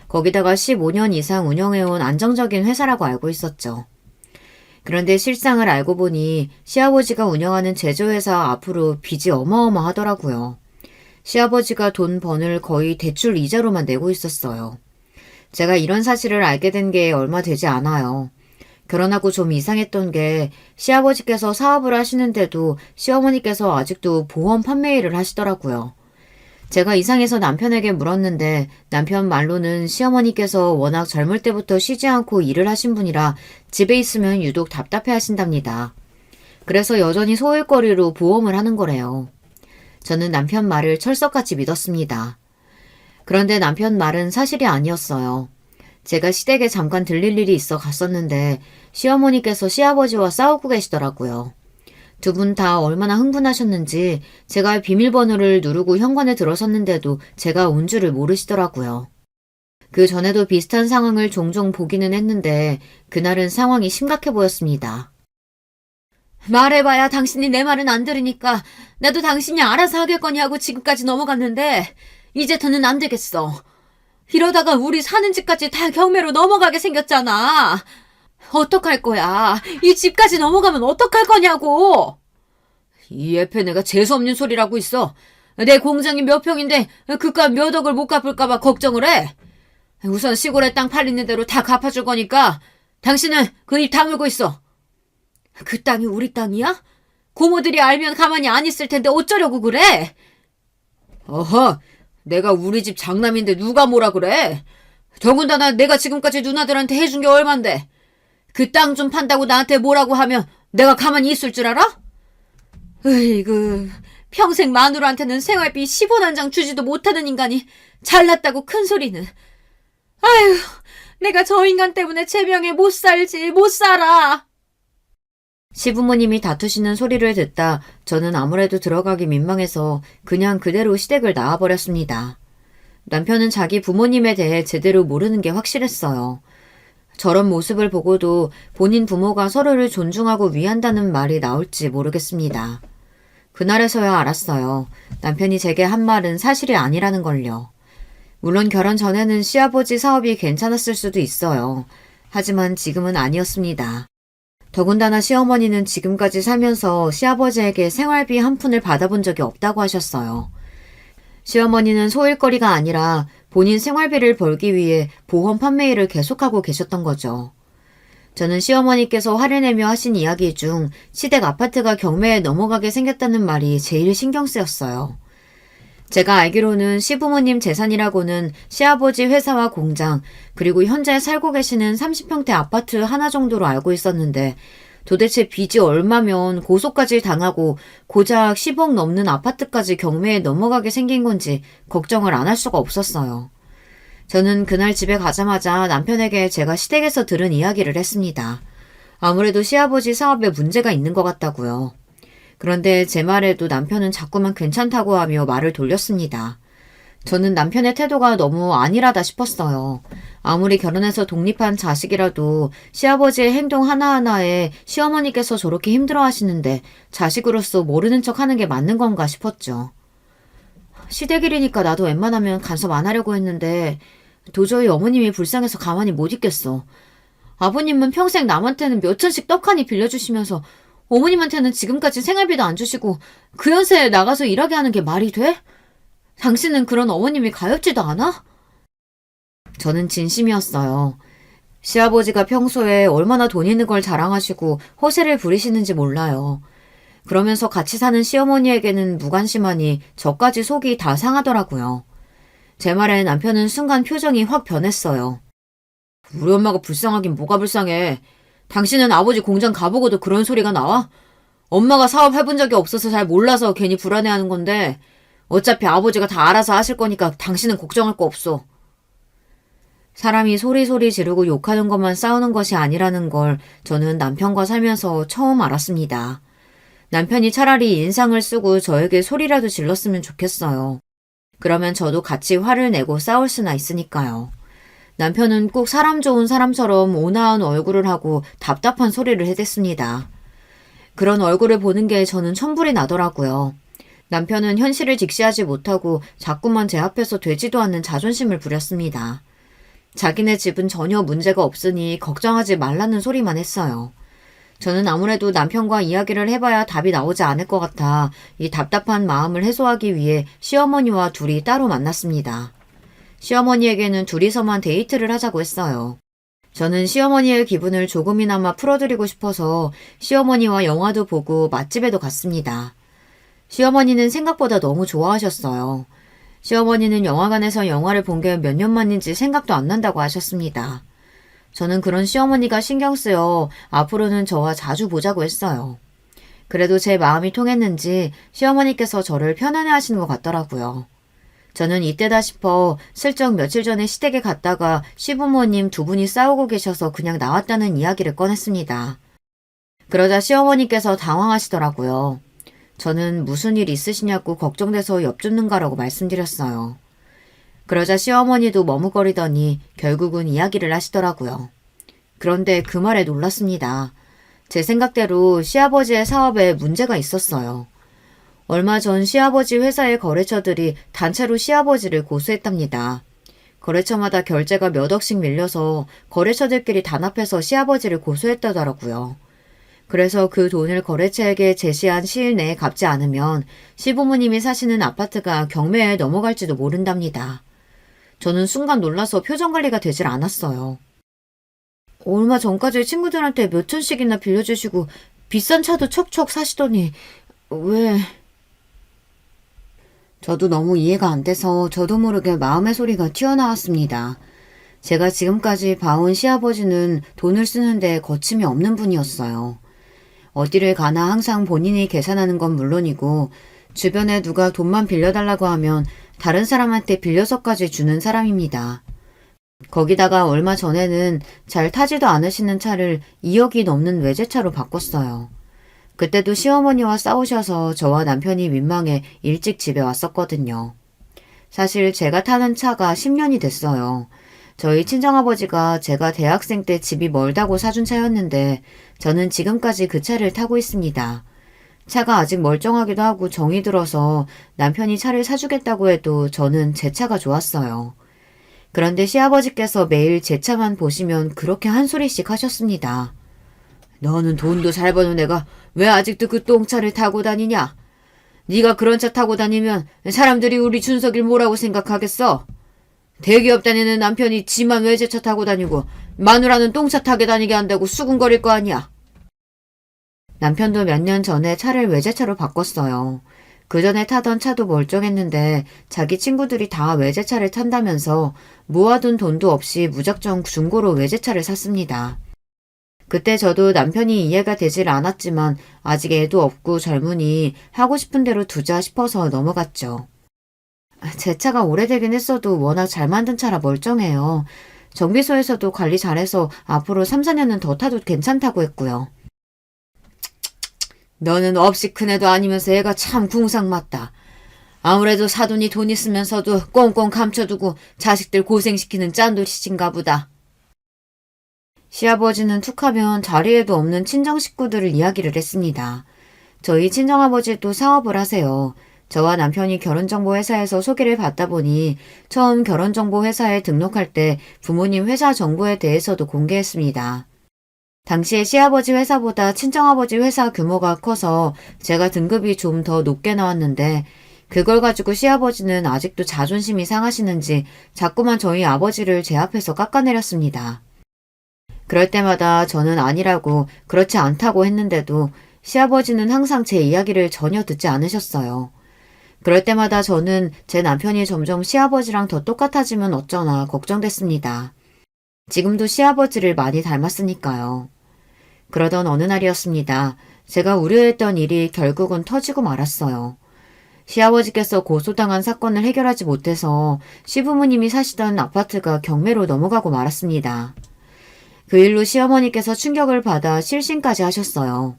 S1: 거기다가 15년 이상 운영해온 안정적인 회사라고 알고 있었죠. 그런데 실상을 알고 보니 시아버지가 운영하는 제조회사 앞으로 빚이 어마어마하더라고요. 시아버지가 돈 번을 거의 대출 이자로만 내고 있었어요. 제가 이런 사실을 알게 된 게 얼마 되지 않아요. 결혼하고 좀 이상했던 게 시아버지께서 사업을 하시는데도 시어머니께서 아직도 보험 판매 일을 하시더라고요. 제가 이상해서 남편에게 물었는데 남편 말로는 시어머니께서 워낙 젊을 때부터 쉬지 않고 일을 하신 분이라 집에 있으면 유독 답답해 하신답니다. 그래서 여전히 소일거리로 보험을 하는 거래요. 저는 남편 말을 철석같이 믿었습니다. 그런데 남편 말은 사실이 아니었어요. 제가 시댁에 잠깐 들릴 일이 있어 갔었는데 시어머니께서 시아버지와 싸우고 계시더라고요. 두 분 다 얼마나 흥분하셨는지 제가 비밀번호를 누르고 현관에 들어섰는데도 제가 온 줄을 모르시더라고요. 그 전에도 비슷한 상황을 종종 보기는 했는데 그날은 상황이 심각해 보였습니다. 말해봐야 당신이 내 말은 안 들으니까 나도 당신이 알아서 하겠거니 하고 지금까지 넘어갔는데 이제 더는 안 되겠어. 이러다가 우리 사는 집까지 다 경매로 넘어가게 생겼잖아. 어떡할 거야? 이 집까지 넘어가면 어떡할 거냐고! 이 애패 내가 재수없는 소리라고 있어. 내 공장이 몇 평인데 그깟 몇 억을 못 갚을까봐 걱정을 해. 우선 시골에 땅 팔리는 대로 다 갚아줄 거니까 당신은 그 입 다물고 있어. 그 땅이 우리 땅이야? 고모들이 알면 가만히 안 있을 텐데 어쩌려고 그래? 어허, 내가 우리 집 장남인데 누가 뭐라 그래? 더군다나 내가 지금까지 누나들한테 해준 게 얼만데. 그 땅 좀 판다고 나한테 뭐라고 하면 내가 가만히 있을 줄 알아? 으이구, 평생 마누라한테는 생활비 10원 한 장 주지도 못하는 인간이 잘났다고 큰 소리는. 아휴, 내가 저 인간 때문에 제 명에 못 살지, 못 살아. 시부모님이 다투시는 소리를 듣다 저는 아무래도 들어가기 민망해서 그냥 그대로 시댁을 나와버렸습니다. 남편은 자기 부모님에 대해 제대로 모르는 게 확실했어요. 저런 모습을 보고도 본인 부모가 서로를 존중하고 위한다는 말이 나올지 모르겠습니다. 그날에서야 알았어요. 남편이 제게 한 말은 사실이 아니라는 걸요. 물론 결혼 전에는 시아버지 사업이 괜찮았을 수도 있어요. 하지만 지금은 아니었습니다. 더군다나 시어머니는 지금까지 살면서 시아버지에게 생활비 한 푼을 받아본 적이 없다고 하셨어요. 시어머니는 소일거리가 아니라 본인 생활비를 벌기 위해 보험 판매 일을 계속하고 계셨던 거죠. 저는 시어머니께서 화를 내며 하신 이야기 중 시댁 아파트가 경매에 넘어가게 생겼다는 말이 제일 신경 쓰였어요. 제가 알기로는 시부모님 재산이라고는 시아버지 회사와 공장, 그리고 현재 살고 계시는 30평대 아파트 하나 정도로 알고 있었는데 도대체 빚이 얼마면 고소까지 당하고 고작 10억 넘는 아파트까지 경매에 넘어가게 생긴 건지 걱정을 안 할 수가 없었어요. 저는 그날 집에 가자마자 남편에게 제가 시댁에서 들은 이야기를 했습니다. 아무래도 시아버지 사업에 문제가 있는 것 같다고요. 그런데 제 말에도 남편은 자꾸만 괜찮다고 하며 말을 돌렸습니다. 저는 남편의 태도가 너무 안일하다 싶었어요. 아무리 결혼해서 독립한 자식이라도 시아버지의 행동 하나하나에 시어머니께서 저렇게 힘들어하시는데 자식으로서 모르는 척하는 게 맞는 건가 싶었죠. 시댁일이니까 나도 웬만하면 간섭 안 하려고 했는데 도저히 어머님이 불쌍해서 가만히 못 있겠어. 아버님은 평생 남한테는 몇 천씩 떡하니 빌려주시면서 어머님한테는 지금까지 생활비도 안 주시고 그 연세에 나가서 일하게 하는 게 말이 돼? 당신은 그런 어머님이 가엾지도 않아? 저는 진심이었어요. 시아버지가 평소에 얼마나 돈 있는 걸 자랑하시고 허세를 부리시는지 몰라요. 그러면서 같이 사는 시어머니에게는 무관심하니 저까지 속이 다 상하더라고요. 제 말에 남편은 순간 표정이 확 변했어요. 우리 엄마가 불쌍하긴 뭐가 불쌍해. 당신은 아버지 공장 가보고도 그런 소리가 나와? 엄마가 사업 해본 적이 없어서 잘 몰라서 괜히 불안해하는 건데 어차피 아버지가 다 알아서 하실 거니까 당신은 걱정할 거 없어. 사람이 소리소리 지르고 욕하는 것만 싸우는 것이 아니라는 걸 저는 남편과 살면서 처음 알았습니다. 남편이 차라리 인상을 쓰고 저에게 소리라도 질렀으면 좋겠어요. 그러면 저도 같이 화를 내고 싸울 수나 있으니까요. 남편은 꼭 사람 좋은 사람처럼 온화한 얼굴을 하고 답답한 소리를 해댔습니다. 그런 얼굴을 보는 게 저는 천불이 나더라고요. 남편은 현실을 직시하지 못하고 자꾸만 제 앞에서 되지도 않는 자존심을 부렸습니다. 자기네 집은 전혀 문제가 없으니 걱정하지 말라는 소리만 했어요. 저는 아무래도 남편과 이야기를 해봐야 답이 나오지 않을 것 같아 이 답답한 마음을 해소하기 위해 시어머니와 둘이 따로 만났습니다. 시어머니에게는 둘이서만 데이트를 하자고 했어요. 저는 시어머니의 기분을 조금이나마 풀어드리고 싶어서 시어머니와 영화도 보고 맛집에도 갔습니다. 시어머니는 생각보다 너무 좋아하셨어요. 시어머니는 영화관에서 영화를 본 게 몇 년 만인지 생각도 안 난다고 하셨습니다. 저는 그런 시어머니가 신경 쓰여 앞으로는 저와 자주 보자고 했어요. 그래도 제 마음이 통했는지 시어머니께서 저를 편안해 하시는 것 같더라고요. 저는 이때다 싶어 슬쩍 며칠 전에 시댁에 갔다가 시부모님 두 분이 싸우고 계셔서 그냥 나왔다는 이야기를 꺼냈습니다. 그러자 시어머니께서 당황하시더라고요. 저는 무슨 일 있으시냐고 걱정돼서 엿듣는가라고 말씀드렸어요. 그러자 시어머니도 머뭇거리더니 결국은 이야기를 하시더라고요. 그런데 그 말에 놀랐습니다. 제 생각대로 시아버지의 사업에 문제가 있었어요. 얼마 전 시아버지 회사의 거래처들이 단체로 시아버지를 고소했답니다. 거래처마다 결제가 몇 억씩 밀려서 거래처들끼리 단합해서 시아버지를 고소했다더라고요. 그래서 그 돈을 거래처에게 제시한 시일 내에 갚지 않으면 시부모님이 사시는 아파트가 경매에 넘어갈지도 모른답니다. 저는 순간 놀라서 표정 관리가 되질 않았어요. 얼마 전까지 친구들한테 몇 천씩이나 빌려주시고 비싼 차도 척척 사시더니 왜... 저도 너무 이해가 안 돼서 저도 모르게 마음의 소리가 튀어나왔습니다. 제가 지금까지 봐온 시아버지는 돈을 쓰는데 거침이 없는 분이었어요. 어디를 가나 항상 본인이 계산하는 건 물론이고 주변에 누가 돈만 빌려달라고 하면 다른 사람한테 빌려서까지 주는 사람입니다. 거기다가 얼마 전에는 잘 타지도 않으시는 차를 2억이 넘는 외제차로 바꿨어요. 그때도 시어머니와 싸우셔서 저와 남편이 민망해 일찍 집에 왔었거든요. 사실 제가 타는 차가 10년이 됐어요. 저희 친정아버지가 제가 대학생 때 집이 멀다고 사준 차였는데 저는 지금까지 그 차를 타고 있습니다. 차가 아직 멀쩡하기도 하고 정이 들어서 남편이 차를 사주겠다고 해도 저는 제 차가 좋았어요. 그런데 시아버지께서 매일 제 차만 보시면 그렇게 한 소리씩 하셨습니다. 너는 돈도 잘 버는 애가 왜 아직도 그 똥차를 타고 다니냐? 네가 그런 차 타고 다니면 사람들이 우리 준석이를 뭐라고 생각하겠어? 대기업 다니는 남편이 지만 외제차 타고 다니고 마누라는 똥차 타게 다니게 한다고 수군거릴 거 아니야. 남편도 몇 년 전에 차를 외제차로 바꿨어요. 그 전에 타던 차도 멀쩡했는데 자기 친구들이 다 외제차를 탄다면서 모아둔 돈도 없이 무작정 중고로 외제차를 샀습니다. 그때 저도 남편이 이해가 되질 않았지만 아직 애도 없고 젊으니 하고 싶은 대로 두자 싶어서 넘어갔죠. 제 차가 오래되긴 했어도 워낙 잘 만든 차라 멀쩡해요. 정비소에서도 관리 잘해서 앞으로 3, 4년은 더 타도 괜찮다고 했고요. 너는 없이 큰 애도 아니면서 애가 참 궁상맞다. 아무래도 사돈이 돈 있으면서도 꽁꽁 감춰두고 자식들 고생시키는 짠돌이신가 보다. 시아버지는 툭하면 자리에도 없는 친정 식구들을 이야기를 했습니다. 저희 친정아버지도 사업을 하세요. 저와 남편이 결혼정보회사에서 소개를 받다 보니 처음 결혼정보회사에 등록할 때 부모님 회사 정보에 대해서도 공개했습니다. 당시에 시아버지 회사보다 친정아버지 회사 규모가 커서 제가 등급이 좀 더 높게 나왔는데 그걸 가지고 시아버지는 아직도 자존심이 상하시는지 자꾸만 저희 아버지를 제 앞에서 깎아내렸습니다. 그럴 때마다 저는 아니라고 그렇지 않다고 했는데도 시아버지는 항상 제 이야기를 전혀 듣지 않으셨어요. 그럴 때마다 저는 제 남편이 점점 시아버지랑 더 똑같아지면 어쩌나 걱정됐습니다. 지금도 시아버지를 많이 닮았으니까요. 그러던 어느 날이었습니다. 제가 우려했던 일이 결국은 터지고 말았어요. 시아버지께서 고소당한 사건을 해결하지 못해서 시부모님이 사시던 아파트가 경매로 넘어가고 말았습니다. 그 일로 시어머니께서 충격을 받아 실신까지 하셨어요.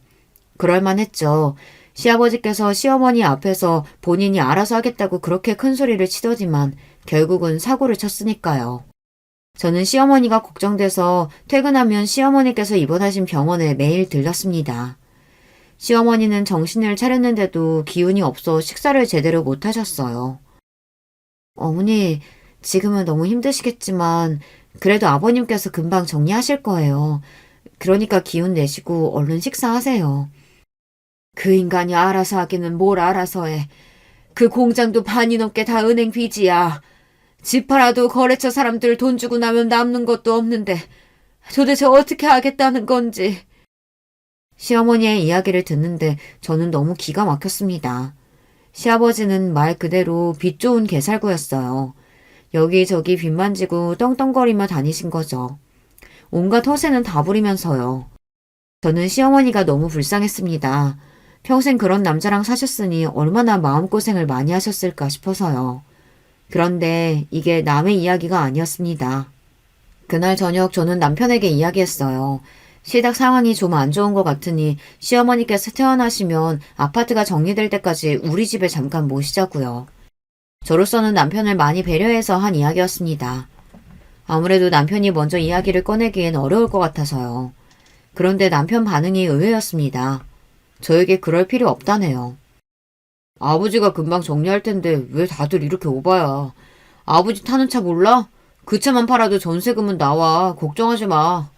S1: 그럴만했죠. 시아버지께서 시어머니 앞에서 본인이 알아서 하겠다고 그렇게 큰 소리를 치더니만 결국은 사고를 쳤으니까요. 저는 시어머니가 걱정돼서 퇴근하면 시어머니께서 입원하신 병원에 매일 들렀습니다. 시어머니는 정신을 차렸는데도 기운이 없어 식사를 제대로 못 하셨어요. 어머니, 지금은 너무 힘드시겠지만 그래도 아버님께서 금방 정리하실 거예요. 그러니까 기운 내시고 얼른 식사하세요. 그 인간이 알아서 하기는 뭘 알아서 해. 그 공장도 반이 넘게 다 은행 빚이야. 집 팔아도 거래처 사람들 돈 주고 나면 남는 것도 없는데 도대체 어떻게 하겠다는 건지. 시어머니의 이야기를 듣는데 저는 너무 기가 막혔습니다. 시아버지는 말 그대로 빚 좋은 개살구였어요. 여기저기 빚 만지고 떵떵거리며 다니신 거죠. 온갖 허세는 다 부리면서요. 저는 시어머니가 너무 불쌍했습니다. 평생 그런 남자랑 사셨으니 얼마나 마음고생을 많이 하셨을까 싶어서요. 그런데 이게 남의 이야기가 아니었습니다. 그날 저녁 저는 남편에게 이야기했어요. 시댁 상황이 좀 안 좋은 것 같으니 시어머니께서 퇴원하시면 아파트가 정리될 때까지 우리 집에 잠깐 모시자고요. 저로서는 남편을 많이 배려해서 한 이야기였습니다. 아무래도 남편이 먼저 이야기를 꺼내기엔 어려울 것 같아서요. 그런데 남편 반응이 의외였습니다. 저에게 그럴 필요 없다네요. 아버지가 금방 정리할 텐데 왜 다들 이렇게 오바야. 아버지 타는 차 몰라? 그 차만 팔아도 전세금은 나와. 걱정하지 마.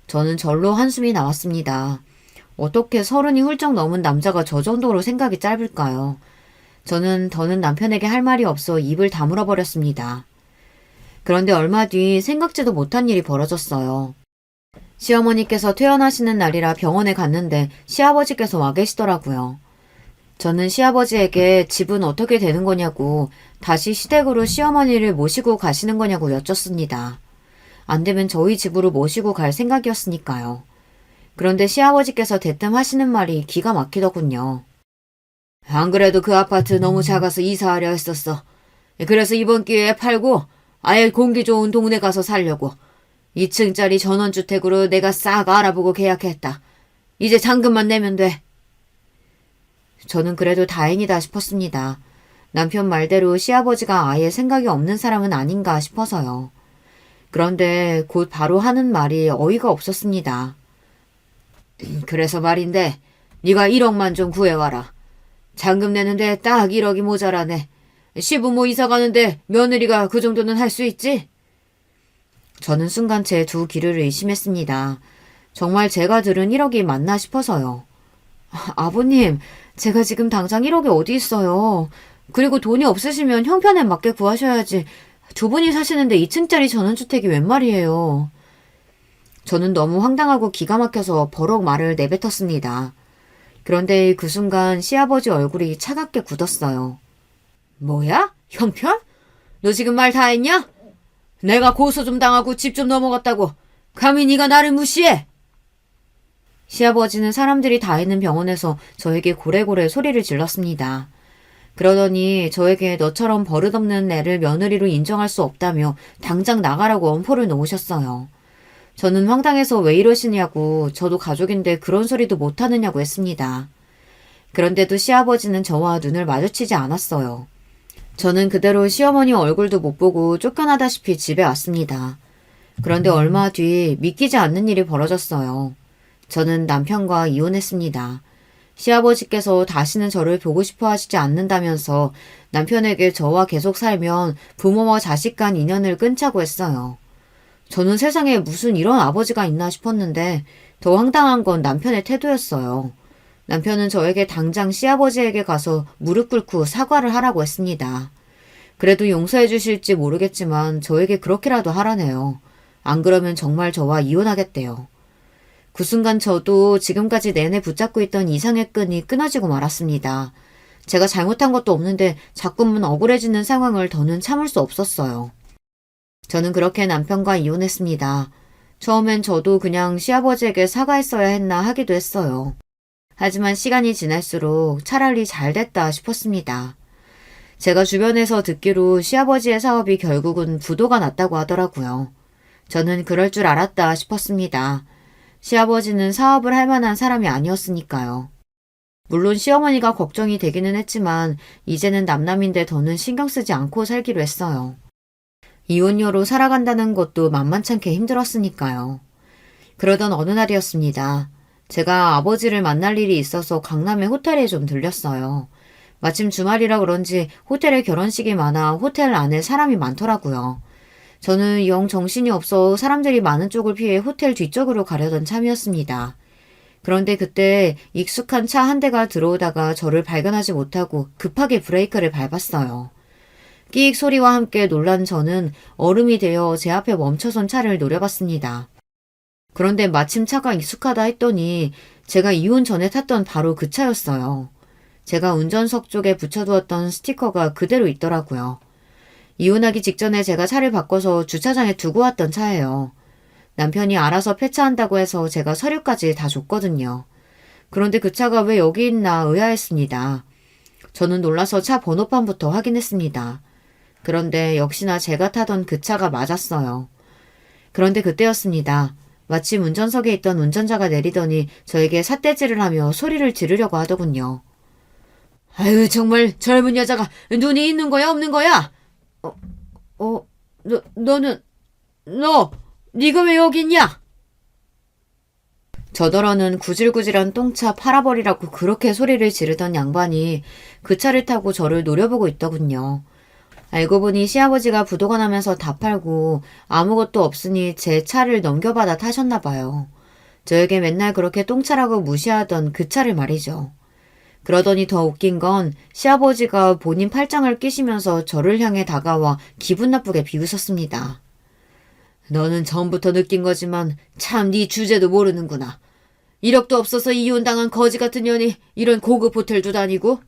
S1: 저는 절로 한숨이 나왔습니다. 어떻게 30이 훌쩍 넘은 남자가 저 정도로 생각이 짧을까요? 저는 더는 남편에게 할 말이 없어 입을 다물어 버렸습니다. 그런데 얼마 뒤 생각지도 못한 일이 벌어졌어요. 시어머니께서 퇴원하시는 날이라 병원에 갔는데 시아버지께서 와 계시더라고요. 저는 시아버지에게 집은 어떻게 되는 거냐고 다시 시댁으로 시어머니를 모시고 가시는 거냐고 여쭙습니다. 안 되면 저희 집으로 모시고 갈 생각이었으니까요. 그런데 시아버지께서 대뜸 하시는 말이 기가 막히더군요. 안 그래도 그 아파트 너무 작아서 이사하려 했었어. 그래서 이번 기회에 팔고 아예 공기 좋은 동네 가서 살려고 2층짜리 전원주택으로 내가 싹 알아보고 계약했다. 이제 잔금만 내면 돼. 저는 그래도 다행이다 싶었습니다. 남편 말대로 시아버지가 아예 생각이 없는 사람은 아닌가 싶어서요. 그런데 곧 바로 하는 말이 어이가 없었습니다. 그래서 말인데 네가 1억만 좀 구해와라. 잔금 내는데 딱 1억이 모자라네. 시부모 이사 가는데 며느리가 그 정도는 할 수 있지? 저는 순간 제 두 귀를 의심했습니다. 정말 제가 들은 1억이 맞나 싶어서요. 아버님, 제가 지금 당장 1억이 어디 있어요. 그리고 돈이 없으시면 형편에 맞게 구하셔야지. 두 분이 사시는데 2층짜리 전원주택이 웬 말이에요. 저는 너무 황당하고 기가 막혀서 버럭 말을 내뱉었습니다. 그런데 그 순간 시아버지 얼굴이 차갑게 굳었어요. 뭐야? 형편? 너 지금 말 다 했냐? 내가 고소 좀 당하고 집 좀 넘어갔다고 감히 네가 나를 무시해? 시아버지는 사람들이 다 있는 병원에서 저에게 고래고래 소리를 질렀습니다. 그러더니 저에게 너처럼 버릇없는 애를 며느리로 인정할 수 없다며 당장 나가라고 엄포를 놓으셨어요. 저는 황당해서 왜 이러시냐고 저도 가족인데 그런 소리도 못하느냐고 했습니다. 그런데도 시아버지는 저와 눈을 마주치지 않았어요. 저는 그대로 시어머니 얼굴도 못 보고 쫓겨나다시피 집에 왔습니다. 그런데 얼마 뒤 믿기지 않는 일이 벌어졌어요. 저는 남편과 이혼했습니다. 시아버지께서 다시는 저를 보고 싶어 하시지 않는다면서 남편에게 저와 계속 살면 부모와 자식 간 인연을 끊자고 했어요. 저는 세상에 무슨 이런 아버지가 있나 싶었는데 더 황당한 건 남편의 태도였어요. 남편은 저에게 당장 시아버지에게 가서 무릎 꿇고 사과를 하라고 했습니다. 그래도 용서해 주실지 모르겠지만 저에게 그렇게라도 하라네요. 안 그러면 정말 저와 이혼하겠대요. 그 순간 저도 지금까지 내내 붙잡고 있던 이상의 끈이 끊어지고 말았습니다. 제가 잘못한 것도 없는데 자꾸만 억울해지는 상황을 더는 참을 수 없었어요. 저는 그렇게 남편과 이혼했습니다. 처음엔 저도 그냥 시아버지에게 사과했어야 했나 하기도 했어요. 하지만 시간이 지날수록 차라리 잘 됐다 싶었습니다. 제가 주변에서 듣기로 시아버지의 사업이 결국은 부도가 났다고 하더라고요. 저는 그럴 줄 알았다 싶었습니다. 시아버지는 사업을 할 만한 사람이 아니었으니까요. 물론 시어머니가 걱정이 되기는 했지만 이제는 남남인데 더는 신경 쓰지 않고 살기로 했어요. 이혼녀로 살아간다는 것도 만만찮게 힘들었으니까요. 그러던 어느 날이었습니다. 제가 아버지를 만날 일이 있어서 강남의 호텔에 좀 들렸어요. 마침 주말이라 그런지 호텔에 결혼식이 많아 호텔 안에 사람이 많더라고요. 저는 영 정신이 없어 사람들이 많은 쪽을 피해 호텔 뒤쪽으로 가려던 참이었습니다. 그런데 그때 익숙한 차 한 대가 들어오다가 저를 발견하지 못하고 급하게 브레이크를 밟았어요. 끼익 소리와 함께 놀란 저는 얼음이 되어 제 앞에 멈춰선 차를 노려봤습니다. 그런데 마침 차가 익숙하다 했더니 제가 이혼 전에 탔던 바로 그 차였어요. 제가 운전석 쪽에 붙여두었던 스티커가 그대로 있더라고요. 이혼하기 직전에 제가 차를 바꿔서 주차장에 두고 왔던 차예요. 남편이 알아서 폐차한다고 해서 제가 서류까지 다 줬거든요. 그런데 그 차가 왜 여기 있나 의아했습니다. 저는 놀라서 차 번호판부터 확인했습니다. 그런데 역시나 제가 타던 그 차가 맞았어요. 그런데 그때였습니다. 마침 운전석에 있던 운전자가 내리더니 저에게 삿대질을 하며 소리를 지르려고 하더군요. 아유, 정말 젊은 여자가 눈이 있는 거야, 없는 거야? 네가 왜 여기 있냐? 저더러는 구질구질한 똥차 팔아버리라고 그렇게 소리를 지르던 양반이 그 차를 타고 저를 노려보고 있더군요. 알고 보니 시아버지가 부도가 나면서 다 팔고 아무것도 없으니 제 차를 넘겨받아 타셨나 봐요. 저에게 맨날 그렇게 똥차라고 무시하던 그 차를 말이죠. 그러더니 더 웃긴 건 시아버지가 본인 팔짱을 끼시면서 저를 향해 다가와 기분 나쁘게 비웃었습니다. 너는 전부터 느낀 거지만 참 네 주제도 모르는구나. 1억도 없어서 이혼당한 거지 같은 년이 이런 고급 호텔도 다니고.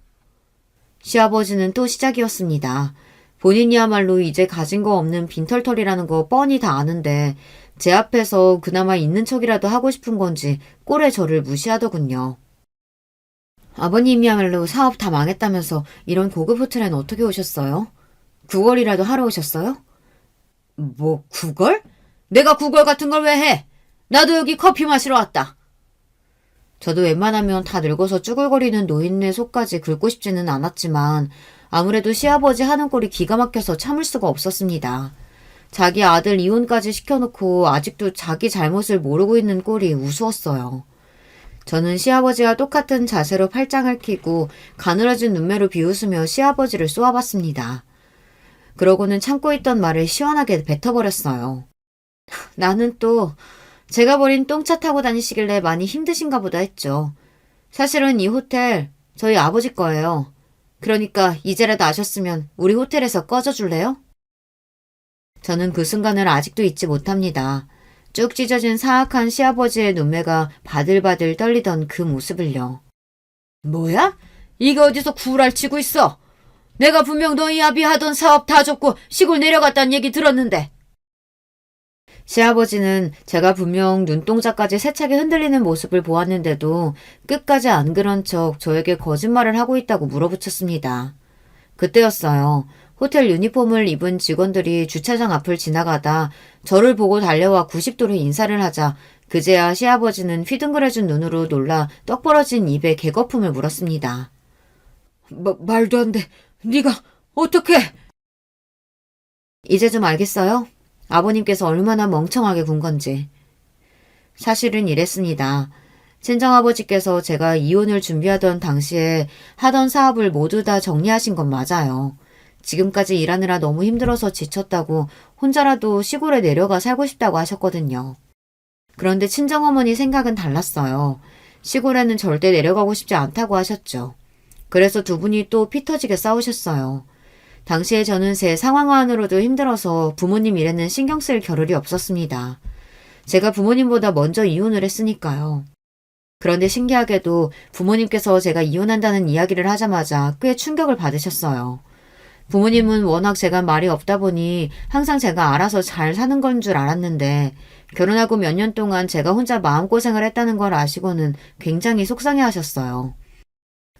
S1: 시아버지는 또 시작이었습니다. 본인이야말로 이제 가진 거 없는 빈털털이라는 거 뻔히 다 아는데 제 앞에서 그나마 있는 척이라도 하고 싶은 건지 꼴에 저를 무시하더군요. 아버님이야말로 사업 다 망했다면서 이런 고급 호텔엔 어떻게 오셨어요? 구걸이라도 하러 오셨어요? 뭐 구걸? 내가 구걸 같은 걸 왜 해? 나도 여기 커피 마시러 왔다. 저도 웬만하면 다 늙어서 쭈글거리는 노인네 속까지 긁고 싶지는 않았지만 아무래도 시아버지 하는 꼴이 기가 막혀서 참을 수가 없었습니다. 자기 아들 이혼까지 시켜놓고 아직도 자기 잘못을 모르고 있는 꼴이 우스웠어요. 저는 시아버지와 똑같은 자세로 팔짱을 끼고 가늘어진 눈매로 비웃으며 시아버지를 쏘아봤습니다. 그러고는 참고 있던 말을 시원하게 뱉어버렸어요. 나는 또 제가 버린 똥차 타고 다니시길래 많이 힘드신가 보다 했죠. 사실은 이 호텔 저희 아버지 거예요. 그러니까 이제라도 아셨으면 우리 호텔에서 꺼져줄래요? 저는 그 순간을 아직도 잊지 못합니다. 쭉 찢어진 사악한 시아버지의 눈매가 바들바들 떨리던 그 모습을요. 뭐야? 이거 어디서 구랄치고 있어? 내가 분명 너희 아비 하던 사업 다 접고 시골 내려갔다는 얘기 들었는데. 시아버지는 제가 분명 눈동자까지 세차게 흔들리는 모습을 보았는데도 끝까지 안 그런 척 저에게 거짓말을 하고 있다고 물어붙였습니다. 그때였어요. 호텔 유니폼을 입은 직원들이 주차장 앞을 지나가다 저를 보고 달려와 90도로 인사를 하자 그제야 시아버지는 휘둥그레진 눈으로 놀라 떡 벌어진 입에 개거품을 물었습니다. 말도 안 돼. 네가 어떻게? 이제 좀 알겠어요? 아버님께서 얼마나 멍청하게 군 건지. 사실은 이랬습니다. 친정아버지께서 제가 이혼을 준비하던 당시에 하던 사업을 모두 다 정리하신 건 맞아요. 지금까지 일하느라 너무 힘들어서 지쳤다고 혼자라도 시골에 내려가 살고 싶다고 하셨거든요. 그런데 친정어머니 생각은 달랐어요. 시골에는 절대 내려가고 싶지 않다고 하셨죠. 그래서 두 분이 또 피 터지게 싸우셨어요. 당시에 저는 제 상황만으로도 힘들어서 부모님 일에는 신경 쓸 겨를이 없었습니다. 제가 부모님보다 먼저 이혼을 했으니까요. 그런데 신기하게도 부모님께서 제가 이혼한다는 이야기를 하자마자 꽤 충격을 받으셨어요. 부모님은 워낙 제가 말이 없다 보니 항상 제가 알아서 잘 사는 건 줄 알았는데 결혼하고 몇 년 동안 제가 혼자 마음고생을 했다는 걸 아시고는 굉장히 속상해 하셨어요.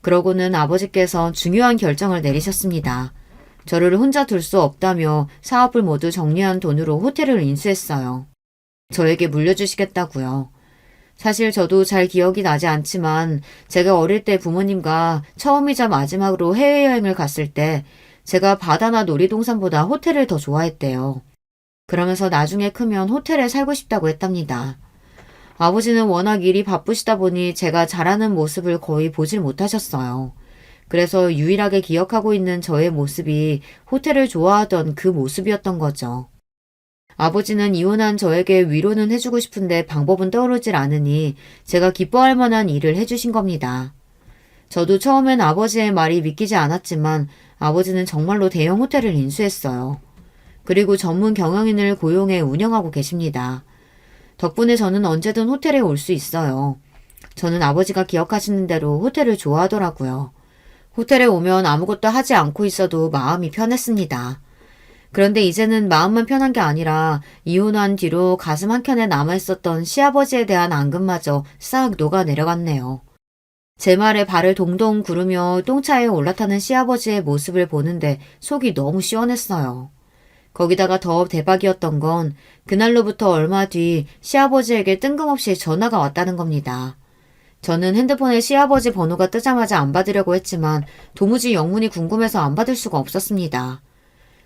S1: 그러고는 아버지께서 중요한 결정을 내리셨습니다. 저를 혼자 둘 수 없다며 사업을 모두 정리한 돈으로 호텔을 인수했어요. 저에게 물려주시겠다고요. 사실 저도 잘 기억이 나지 않지만 제가 어릴 때 부모님과 처음이자 마지막으로 해외여행을 갔을 때 제가 바다나 놀이동산보다 호텔을 더 좋아했대요. 그러면서 나중에 크면 호텔에 살고 싶다고 했답니다. 아버지는 워낙 일이 바쁘시다 보니 제가 자라는 모습을 거의 보질 못하셨어요. 그래서 유일하게 기억하고 있는 저의 모습이 호텔을 좋아하던 그 모습이었던 거죠. 아버지는 이혼한 저에게 위로는 해주고 싶은데 방법은 떠오르질 않으니 제가 기뻐할 만한 일을 해주신 겁니다. 저도 처음엔 아버지의 말이 믿기지 않았지만 아버지는 정말로 대형 호텔을 인수했어요. 그리고 전문 경영인을 고용해 운영하고 계십니다. 덕분에 저는 언제든 호텔에 올 수 있어요. 저는 아버지가 기억하시는 대로 호텔을 좋아하더라고요. 호텔에 오면 아무것도 하지 않고 있어도 마음이 편했습니다. 그런데 이제는 마음만 편한 게 아니라 이혼한 뒤로 가슴 한켠에 남아있었던 시아버지에 대한 앙금마저 싹 녹아 내려갔네요. 제 말에 발을 동동 구르며 똥차에 올라타는 시아버지의 모습을 보는데 속이 너무 시원했어요. 거기다가 더 대박이었던 건 그날로부터 얼마 뒤 시아버지에게 뜬금없이 전화가 왔다는 겁니다. 저는 핸드폰에 시아버지 번호가 뜨자마자 안 받으려고 했지만 도무지 영문이 궁금해서 안 받을 수가 없었습니다.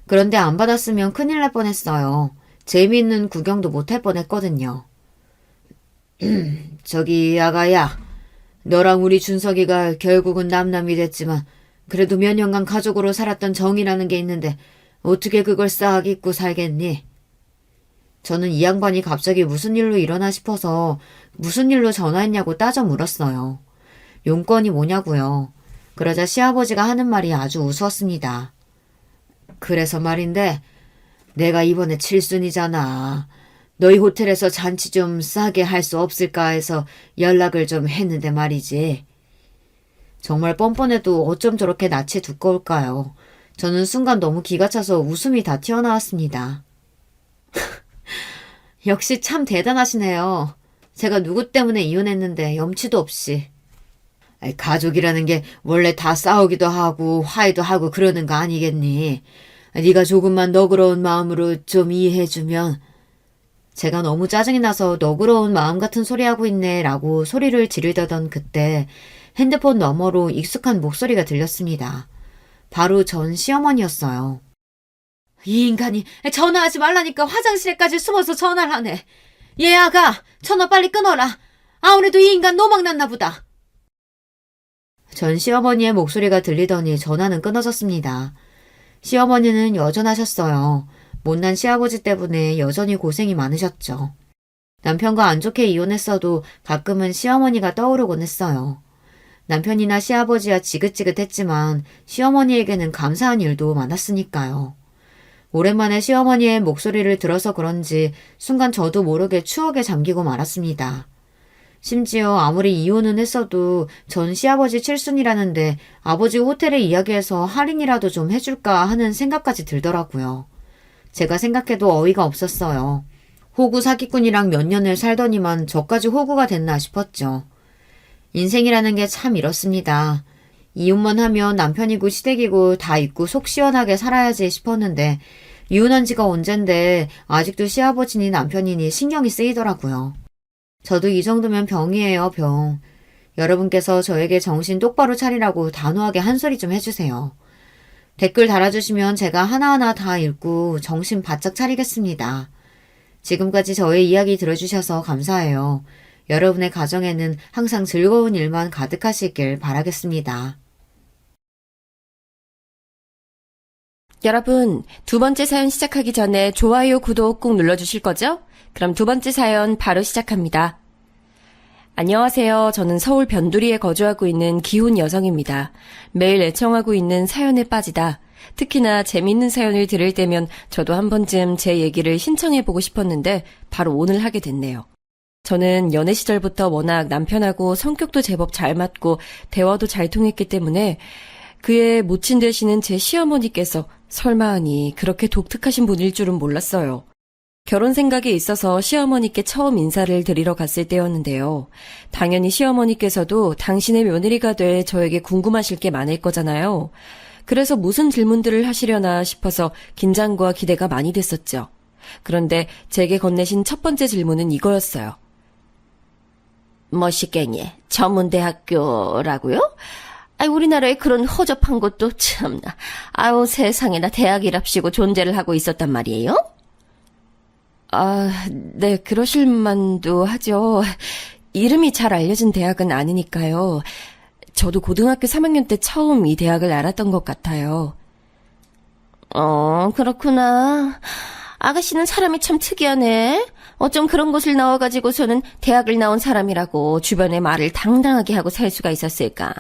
S1: 그런데 안 받았으면 큰일 날 뻔했어요. 재미있는 구경도 못할 뻔했거든요. 저기 아가야, 너랑 우리 준석이가 결국은 남남이 됐지만 그래도 몇 년간 가족으로 살았던 정이라는 게 있는데 어떻게 그걸 싹 잊고 살겠니? 저는 이 양반이 갑자기 무슨 일로 일어나 싶어서 무슨 일로 전화했냐고 따져 물었어요. 용건이 뭐냐고요. 그러자 시아버지가 하는 말이 아주 우스웠습니다. 그래서 말인데 내가 이번에 칠순이잖아. 너희 호텔에서 잔치 좀 싸게 할 수 없을까 해서 연락을 좀 했는데 말이지. 정말 뻔뻔해도 어쩜 저렇게 낯이 두꺼울까요? 저는 순간 너무 기가 차서 웃음이 다 튀어나왔습니다. 역시 참 대단하시네요. 제가 누구 때문에 이혼했는데 염치도 없이. 가족이라는 게 원래 다 싸우기도 하고 화해도 하고 그러는 거 아니겠니? 네가 조금만 너그러운 마음으로 좀 이해해주면. 제가 너무 짜증이 나서 너그러운 마음 같은 소리하고 있네 라고 소리를 지르려던 그때 핸드폰 너머로 익숙한 목소리가 들렸습니다. 바로 전 시어머니였어요. 이 인간이 전화하지 말라니까 화장실에까지 숨어서 전화를 하네. 얘 아가, 전화 빨리 끊어라. 아무래도 이 인간 노망났나 보다. 전 시어머니의 목소리가 들리더니 전화는 끊어졌습니다. 시어머니는 여전하셨어요. 못난 시아버지 때문에 여전히 고생이 많으셨죠. 남편과 안 좋게 이혼했어도 가끔은 시어머니가 떠오르곤 했어요. 남편이나 시아버지야 지긋지긋했지만 시어머니에게는 감사한 일도 많았으니까요. 오랜만에 시어머니의 목소리를 들어서 그런지 순간 저도 모르게 추억에 잠기고 말았습니다. 심지어 아무리 이혼은 했어도 전 시아버지 칠순이라는데 아버지 호텔에 이야기해서 할인이라도 좀 해줄까 하는 생각까지 들더라고요. 제가 생각해도 어이가 없었어요. 호구 사기꾼이랑 몇 년을 살더니만 저까지 호구가 됐나 싶었죠. 인생이라는 게 참 이렇습니다. 이혼만 하면 남편이고 시댁이고 다 잊고 속 시원하게 살아야지 싶었는데 이혼한 지가 언젠데 아직도 시아버지니 남편이니 신경이 쓰이더라고요. 저도 이 정도면 병이에요, 병. 여러분께서 저에게 정신 똑바로 차리라고 단호하게 한 소리 좀 해주세요. 댓글 달아주시면 제가 하나하나 다 읽고 정신 바짝 차리겠습니다. 지금까지 저의 이야기 들어주셔서 감사해요. 여러분의 가정에는 항상 즐거운 일만 가득하시길 바라겠습니다.
S2: 여러분, 두 번째 사연 시작하기 전에 좋아요, 구독 꼭 눌러주실 거죠? 그럼 두 번째 사연 바로 시작합니다. 안녕하세요. 저는 서울 변두리에 거주하고 있는 기혼 여성입니다. 매일 애청하고 있는 사연에 빠지다. 특히나 재미있는 사연을 들을 때면 저도 한 번쯤 제 얘기를 신청해보고 싶었는데 바로 오늘 하게 됐네요. 저는 연애 시절부터 워낙 남편하고 성격도 제법 잘 맞고 대화도 잘 통했기 때문에 그의 모친 되시는 제 시어머니께서 설마하니 그렇게 독특하신 분일 줄은 몰랐어요. 결혼 생각이 있어서 시어머니께 처음 인사를 드리러 갔을 때였는데요. 당연히 시어머니께서도 당신의 며느리가 될 저에게 궁금하실 게 많을 거잖아요. 그래서 무슨 질문들을 하시려나 싶어서 긴장과 기대가 많이 됐었죠. 그런데 제게 건네신 첫 번째 질문은 이거였어요. 뭐시겠니? 전문대학교라고요? 우리나라에 그런 허접한 곳도 참나. 세상에나 대학이랍시고 존재를 하고 있었단 말이에요? 네, 그러실 만도 하죠. 이름이 잘 알려진 대학은 아니니까요. 저도 고등학교 3학년 때 처음 이 대학을 알았던 것 같아요. 그렇구나. 아가씨는 사람이 참 특이하네. 어쩜 그런 곳을 나와가지고서는 대학을 나온 사람이라고 주변에 말을 당당하게 하고 살 수가 있었을까.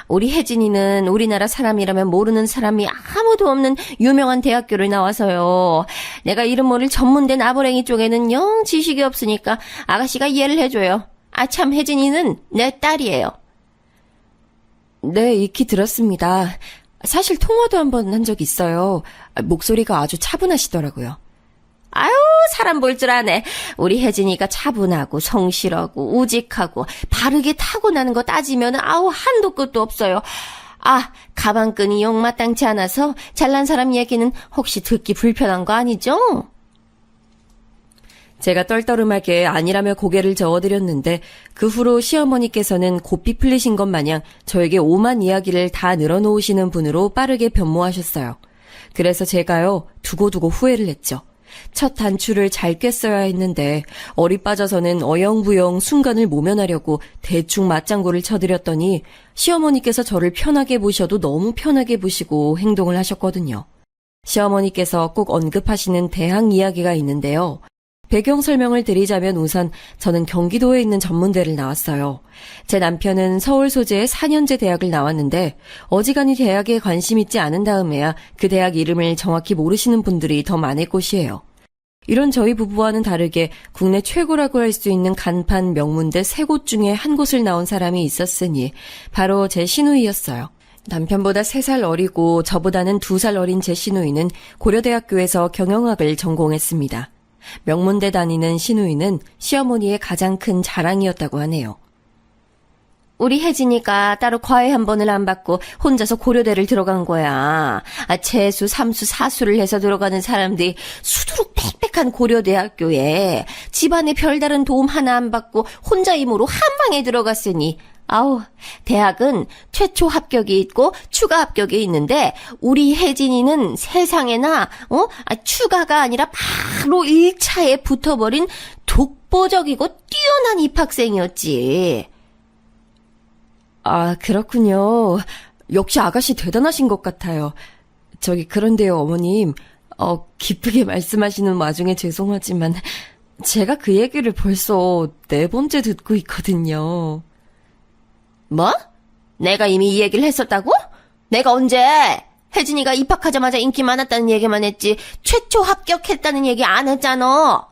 S2: 우리 혜진이는 우리나라 사람이라면 모르는 사람이 아무도 없는 유명한 대학교를 나와서요. 내가 이름 모를 전문대 나부랭이 쪽에는 영 지식이 없으니까 아가씨가 이해를 해줘요. 참 혜진이는 내 딸이에요. 네, 익히 들었습니다. 사실 통화도 한번 한 적 있어요. 목소리가 아주 차분하시더라고요. 아유, 사람 볼 줄 아네. 우리 혜진이가 차분하고 성실하고 우직하고 바르게 타고나는 거 따지면 아우 한도 끝도 없어요. 아, 가방끈이 용마땅치 않아서 잘난 사람 얘기는 혹시 듣기 불편한 거 아니죠? 제가 떨떠름하게 아니라며 고개를 저어드렸는데 그 후로 시어머니께서는 고삐 풀리신 것 마냥 저에게 오만 이야기를 다 늘어놓으시는 분으로 빠르게 변모하셨어요. 그래서 제가요 두고두고 후회를 했죠. 첫 단추를 잘 꿰써야 했는데 어리 빠져서는 어영부영 순간을 모면하려고 대충 맞장구를 쳐드렸더니 시어머니께서 저를 편하게 보셔도 너무 편하게 보시고 행동을 하셨거든요. 시어머니께서 꼭 언급하시는 대학 이야기가 있는데요. 배경 설명을 드리자면 우선 저는 경기도에 있는 전문대를 나왔어요. 제 남편은 서울 소재의 4년제 대학을 나왔는데 어지간히 대학에 관심 있지 않은 다음에야 그 대학 이름을 정확히 모르시는 분들이 더 많을 것이에요. 이런 저희 부부와는 다르게 국내 최고라고 할 수 있는 간판 명문대 3곳 중에 한 곳을 나온 사람이 있었으니 바로 제 시누이였어요. 남편보다 3살 어리고 저보다는 2살 어린 제 시누이는 고려대학교에서 경영학을 전공했습니다. 명문대 다니는 시누이는 시어머니의 가장 큰 자랑이었다고 하네요. 우리 혜진이가 따로 과외 한 번을 안 받고 혼자서 고려대를 들어간 거야. 재수, 삼수, 사수를 해서 들어가는 사람들이 수두룩 빽빽한 고려대학교에 집안에 별다른 도움 하나 안 받고 혼자 힘으로 한 방에 들어갔으니 아우, 대학은 최초 합격이 있고 추가 합격이 있는데 우리 혜진이는 세상에나 추가가 아니라 바로 1차에 붙어버린 독보적이고 뛰어난 입학생이었지. 아, 그렇군요. 역시 아가씨 대단하신 것 같아요. 그런데요, 어머님. 기쁘게 말씀하시는 와중에 죄송하지만 제가 그 얘기를 벌써 4번째 듣고 있거든요. 뭐? 내가 이미 이 얘기를 했었다고? 내가 언제? 혜진이가 입학하자마자 인기 많았다는 얘기만 했지 최초 합격했다는 얘기 안 했잖아.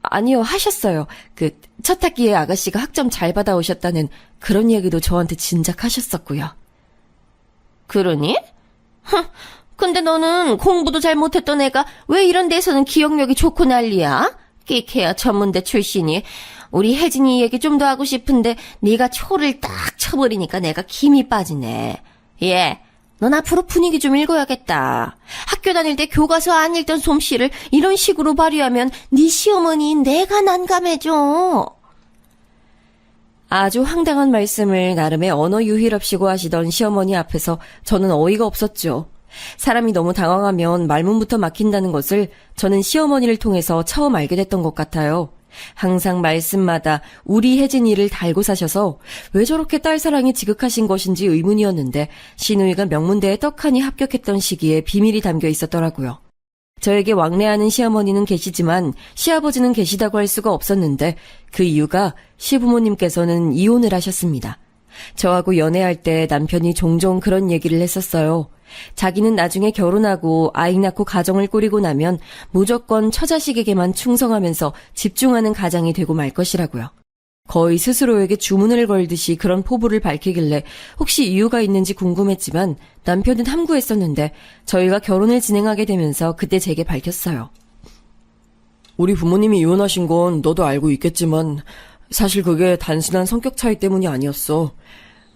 S2: 아니요, 하셨어요. 첫 학기에 아가씨가 학점 잘 받아오셨다는 그런 얘기도 저한테 진작 하셨었고요. 그러니? 근데 너는 공부도 잘 못했던 애가 왜 이런 데서는 기억력이 좋고 난리야? 끼케야 전문대 출신이. 우리 혜진이 얘기 좀 더 하고 싶은데 네가 초를 딱 쳐버리니까 내가 김이 빠지네. 예, 넌 앞으로 분위기 좀 읽어야겠다. 학교 다닐 때 교과서 안 읽던 솜씨를 이런 식으로 발휘하면 네 시어머니인 내가 난감해져. 아주 황당한 말씀을 나름의 언어 유희랍시고 하시던 시어머니 앞에서 저는 어이가 없었죠. 사람이 너무 당황하면 말문부터 막힌다는 것을 저는 시어머니를 통해서 처음 알게 됐던 것 같아요. 항상 말씀마다 우리 혜진이를 달고 사셔서 왜 저렇게 딸 사랑이 지극하신 것인지 의문이었는데 시누이가 명문대에 떡하니 합격했던 시기에 비밀이 담겨 있었더라고요. 저에게 왕래하는 시어머니는 계시지만 시아버지는 계시다고 할 수가 없었는데 그 이유가 시부모님께서는 이혼을 하셨습니다. 저하고 연애할 때 남편이 종종 그런 얘기를 했었어요. 자기는 나중에 결혼하고 아이 낳고 가정을 꾸리고 나면 무조건 처자식에게만 충성하면서 집중하는 가장이 되고 말 것이라고요. 거의 스스로에게 주문을 걸듯이 그런 포부를 밝히길래 혹시 이유가 있는지 궁금했지만 남편은 함구했었는데 저희가 결혼을 진행하게 되면서 그때 제게 밝혔어요. 우리 부모님이 이혼하신 건 너도 알고 있겠지만 사실 그게 단순한 성격 차이 때문이 아니었어.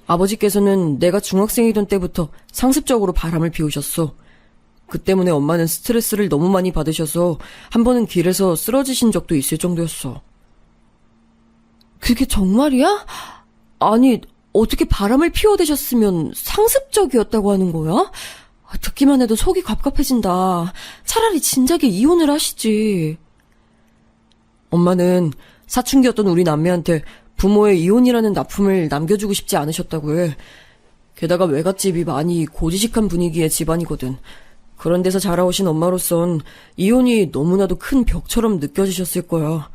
S2: 아버지께서는 내가 중학생이던 때부터 상습적으로 바람을 피우셨어. 그 때문에 엄마는 스트레스를 너무 많이 받으셔서 한 번은 길에서 쓰러지신 적도 있을 정도였어. 그게 정말이야? 아니, 어떻게 바람을 피워대셨으면 상습적이었다고 하는 거야? 듣기만 해도 속이 갑갑해진다. 차라리 진작에 이혼을 하시지. 엄마는 사춘기였던 우리 남매한테 부모의 이혼이라는 납품을 남겨주고 싶지 않으셨다고 해. 게다가 외갓집이 많이 고지식한 분위기의 집안이거든. 그런 데서 자라오신 엄마로선 이혼이 너무나도 큰 벽처럼 느껴지셨을 거야.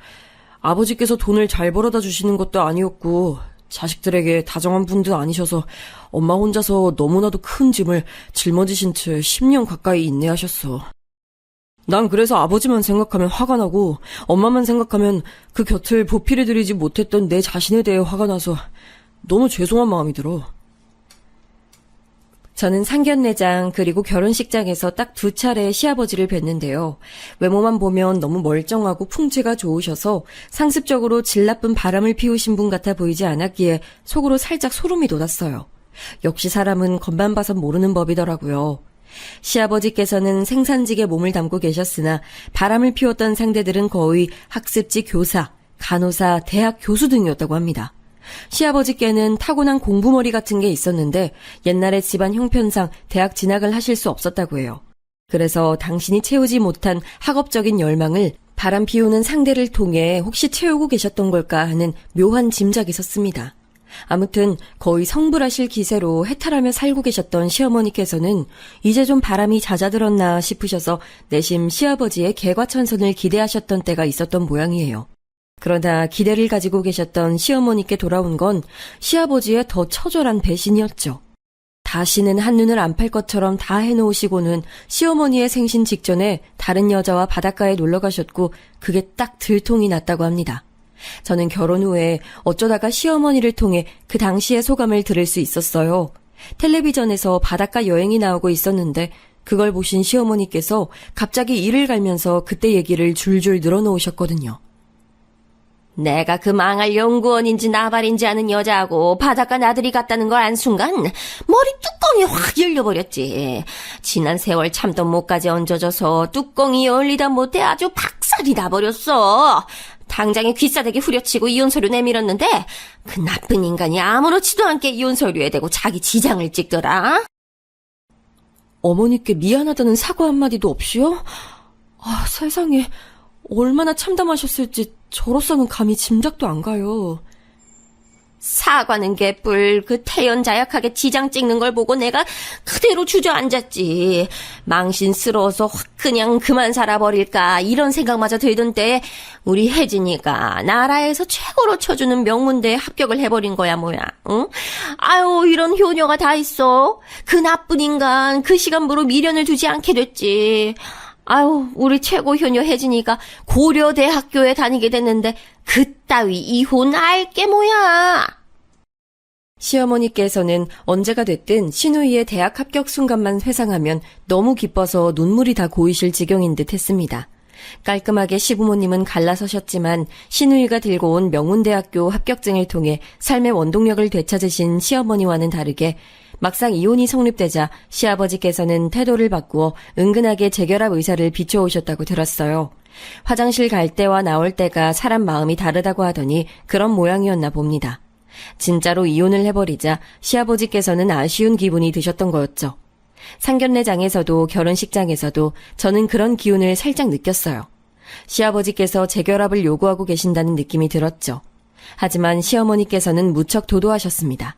S2: 아버지께서 돈을 잘 벌어다 주시는 것도 아니었고 자식들에게 다정한 분도 아니셔서 엄마 혼자서 너무나도 큰 짐을 짊어지신 채 10년 가까이 인내하셨어. 난 그래서 아버지만 생각하면 화가 나고 엄마만 생각하면 그 곁을 보필해드리지 못했던 내 자신에 대해 화가 나서 너무 죄송한 마음이 들어. 저는 상견례장 그리고 결혼식장에서 딱 2차례 시아버지를 뵀는데요. 외모만 보면 너무 멀쩡하고 풍채가 좋으셔서 상습적으로 질 나쁜 바람을 피우신 분 같아 보이지 않았기에 속으로 살짝 소름이 돋았어요. 역시 사람은 겉만 봐선 모르는 법이더라고요. 시아버지께서는 생산직에 몸을 담고 계셨으나 바람을 피웠던 상대들은 거의 학습지 교사, 간호사, 대학 교수 등이었다고 합니다. 시아버지께는 타고난 공부머리 같은 게 있었는데 옛날에 집안 형편상 대학 진학을 하실 수 없었다고 해요. 그래서 당신이 채우지 못한 학업적인 열망을 바람 피우는 상대를 통해 혹시 채우고 계셨던 걸까 하는 묘한 짐작이 섰습니다. 아무튼 거의 성불하실 기세로 해탈하며 살고 계셨던 시어머니께서는 이제 좀 바람이 잦아들었나 싶으셔서 내심 시아버지의 개과천선을 기대하셨던 때가 있었던 모양이에요. 그러나 기대를 가지고 계셨던 시어머니께 돌아온 건 시아버지의 더 처절한 배신이었죠. 다시는 한눈을 안 팔 것처럼 다 해놓으시고는 시어머니의 생신 직전에 다른 여자와 바닷가에 놀러 가셨고 그게 딱 들통이 났다고 합니다. 저는 결혼 후에 어쩌다가 시어머니를 통해 그 당시의 소감을 들을 수 있었어요. 텔레비전에서 바닷가 여행이 나오고 있었는데 그걸 보신 시어머니께서 갑자기 이를 갈면서 그때 얘기를 줄줄 늘어놓으셨거든요. 내가 그 망할 연구원인지 나발인지 아는 여자하고 바닷가 나들이 갔다는 걸 안 순간 머리 뚜껑이 확 열려버렸지. 지난 세월 참던 목까지 얹어져서 뚜껑이 열리다 못해 아주 박살이 나버렸어. 당장에 귀싸대기 후려치고 이혼서류 내밀었는데 그 나쁜 인간이 아무렇지도 않게 이혼서류에 대고 자기 지장을 찍더라. 어머니께 미안하다는 사과 한마디도 없이요? 아, 세상에 얼마나 참담하셨을지 저로서는 감히 짐작도 안 가요. 사과는 개뿔. 그 태연자약하게 지장 찍는 걸 보고 내가 그대로 주저앉았지. 망신스러워서 확 그냥 그만 살아버릴까 이런 생각마저 들던 때 우리 혜진이가 나라에서 최고로 쳐주는 명문대에 합격을 해버린 거야 뭐야. 응? 아유, 이런 효녀가 다 있어. 그 나쁜 인간 그 시간부로 미련을 두지 않게 됐지. 아유, 우리 최고 효녀 혜진이가 고려대학교에 다니게 됐는데 그따위 이혼 알게 뭐야. 시어머니께서는 언제가 됐든 시누이의 대학 합격 순간만 회상하면 너무 기뻐서 눈물이 다 고이실 지경인 듯 했습니다. 깔끔하게 시부모님은 갈라서셨지만 시누이가 들고 온 명문대학교 합격증을 통해 삶의 원동력을 되찾으신 시어머니와는 다르게 막상 이혼이 성립되자 시아버지께서는 태도를 바꾸어 은근하게 재결합 의사를 비춰오셨다고 들었어요. 화장실 갈 때와 나올 때가 사람 마음이 다르다고 하더니 그런 모양이었나 봅니다. 진짜로 이혼을 해버리자 시아버지께서는 아쉬운 기분이 드셨던 거였죠. 상견례장에서도 결혼식장에서도 저는 그런 기운을 살짝 느꼈어요. 시아버지께서 재결합을 요구하고 계신다는 느낌이 들었죠. 하지만 시어머니께서는 무척 도도하셨습니다.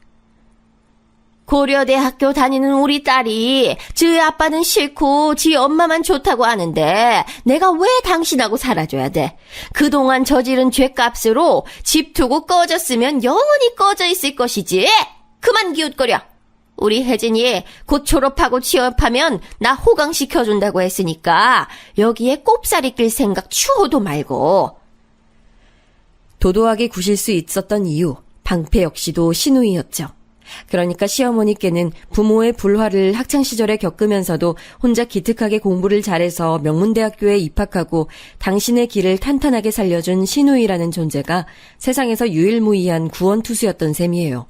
S2: 고려대학교 다니는 우리 딸이 지 아빠는 싫고 지 엄마만 좋다고 하는데 내가 왜 당신하고 살아줘야 돼? 그동안 저지른 죄값으로 집 두고 꺼졌으면 영원히 꺼져 있을 것이지. 그만 기웃거려. 우리 혜진이 곧 졸업하고 취업하면 나 호강시켜준다고 했으니까 여기에 꼽사리 낄 생각 추호도 말고. 도도하게 구실 수 있었던 이유, 방패 역시도 시누이였죠. 그러니까 시어머니께는 부모의 불화를 학창시절에 겪으면서도 혼자 기특하게 공부를 잘해서 명문대학교에 입학하고 당신의 길을 탄탄하게 살려준 시누이라는 존재가 세상에서 유일무이한 구원투수였던 셈이에요.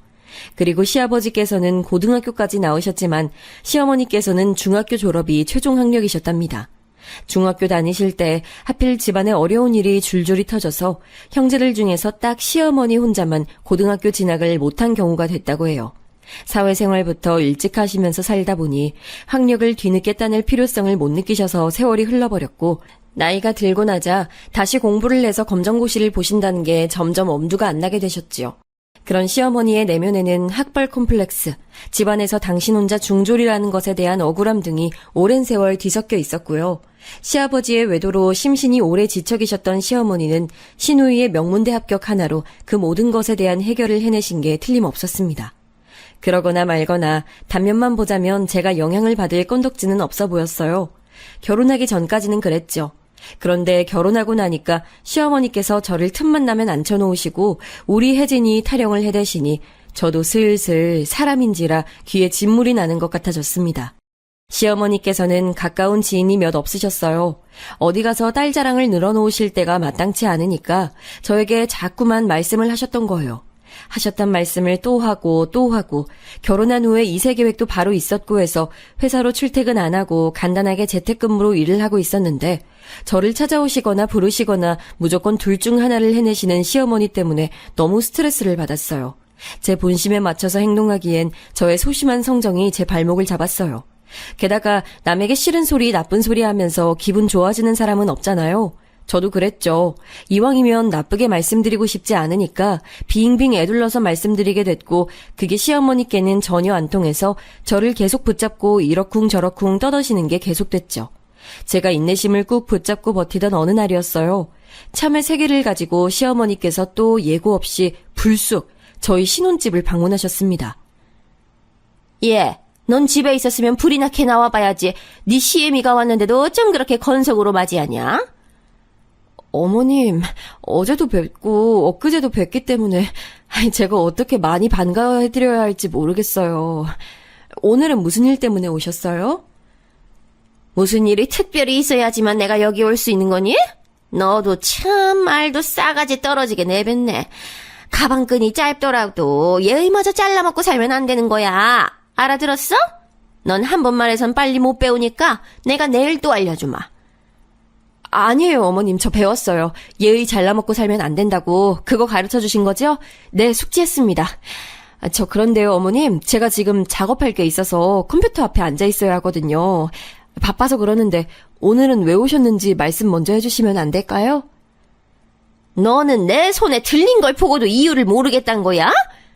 S2: 그리고 시아버지께서는 고등학교까지 나오셨지만 시어머니께서는 중학교 졸업이 최종 학력이셨답니다. 중학교 다니실 때 하필 집안에 어려운 일이 줄줄이 터져서 형제들 중에서 딱 시어머니 혼자만 고등학교 진학을 못한 경우가 됐다고 해요. 사회생활부터 일찍 하시면서 살다 보니 학력을 뒤늦게 따낼 필요성을 못 느끼셔서 세월이 흘러버렸고 나이가 들고 나자 다시 공부를 해서 검정고시를 보신다는 게 점점 엄두가 안 나게 되셨지요. 그런 시어머니의 내면에는 학벌 콤플렉스, 집안에서 당신 혼자 중졸이라는 것에 대한 억울함 등이 오랜 세월 뒤섞여 있었고요. 시아버지의 외도로 심신이 오래 지쳐 계셨던 시어머니는 시누이의 명문대 합격 하나로 그 모든 것에 대한 해결을 해내신 게 틀림없었습니다. 그러거나 말거나 단면만 보자면 제가 영향을 받을 건덕지는 없어 보였어요. 결혼하기 전까지는 그랬죠. 그런데 결혼하고 나니까 시어머니께서 저를 틈만 나면 앉혀놓으시고 우리 혜진이 타령을 해대시니 저도 슬슬 사람인지라 귀에 진물이 나는 것 같아졌습니다. 시어머니께서는 가까운 지인이 몇 없으셨어요. 어디 가서 딸 자랑을 늘어놓으실 때가 마땅치 않으니까 저에게 자꾸만 말씀을 하셨던 거예요. 하셨던 말씀을 또 하고 결혼한 후에 2세 계획도 바로 있었고 해서 회사로 출퇴근 안 하고 간단하게 재택근무로 일을 하고 있었는데 저를 찾아오시거나 부르시거나 무조건 둘 중 하나를 해내시는 시어머니 때문에 너무 스트레스를 받았어요. 제 본심에 맞춰서 행동하기엔 저의 소심한 성정이 제 발목을 잡았어요. 게다가 남에게 싫은 소리, 나쁜 소리 하면서 기분 좋아지는 사람은 없잖아요. 저도 그랬죠. 이왕이면 나쁘게 말씀드리고 싶지 않으니까 빙빙 애둘러서 말씀드리게 됐고 그게 시어머니께는 전혀 안 통해서 저를 계속 붙잡고 이러쿵 저러쿵 떠드시는 게 계속됐죠. 제가 인내심을 꾹 붙잡고 버티던 어느 날이었어요. 참외 3개를 가지고 시어머니께서 또 예고 없이 불쑥 저희 신혼집을 방문하셨습니다.
S3: 예, 넌 집에 있었으면 불이나 캐 나와봐야지. 네 시애미가 왔는데도 어쩜 그렇게 건석으로 맞이하냐?
S2: 어머님, 어제도 뵙고 엊그제도 뵙기 때문에 제가 어떻게 많이 반가워해드려야 할지 모르겠어요. 오늘은 무슨 일 때문에 오셨어요?
S3: 무슨 일이 특별히 있어야지만 내가 여기 올 수 있는 거니? 너도 참 말도 싸가지 떨어지게 내뱉네. 가방끈이 짧더라도 예의마저 잘라먹고 살면 안 되는 거야. 알아들었어? 넌 한 번 말해선 빨리 못 배우니까 내가 내일 또 알려주마.
S2: 아니에요, 어머님. 저 배웠어요. 예의 잘라먹고 살면 안 된다고. 그거 가르쳐 주신 거죠? 네, 숙지했습니다. 저 그런데요, 어머님. 제가 지금 작업할 게 있어서 컴퓨터 앞에 앉아 있어야 하거든요. 바빠서 그러는데 오늘은 왜 오셨는지 말씀 먼저 해주시면 안 될까요?
S3: 너는 내 손에 들린 걸 보고도 이유를 모르겠단 거야?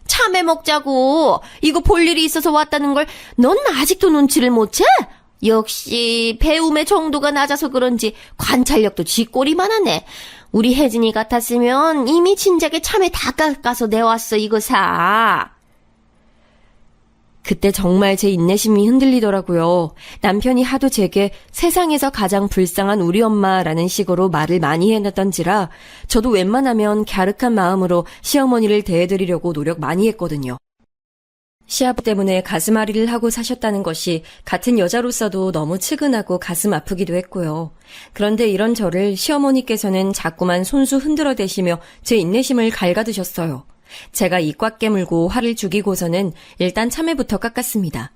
S3: 참외 먹자고. 이거 볼 일이 있어서 왔다는 걸 넌 아직도 눈치를 못 채? 역시 배움의 정도가 낮아서 그런지 관찰력도 쥐꼬리만 하네. 우리 혜진이 같았으면 이미 진작에 참외 다 깎아서 내왔어 이거 사.
S2: 그때 정말 제 인내심이 흔들리더라고요. 남편이 하도 제게 세상에서 가장 불쌍한 우리 엄마라는 식으로 말을 많이 해놨던지라 저도 웬만하면 갸륵한 마음으로 시어머니를 대해드리려고 노력 많이 했거든요. 시아버 때문에 가슴앓이를 하고 사셨다는 것이 같은 여자로서도 너무 측은하고 가슴 아프기도 했고요. 그런데 이런 저를 시어머니께서는 자꾸만 손수 흔들어대시며 제 인내심을 갉아드셨어요. 제가 입 꽉 깨물고 화를 죽이고서는 일단 참외부터 깎았습니다.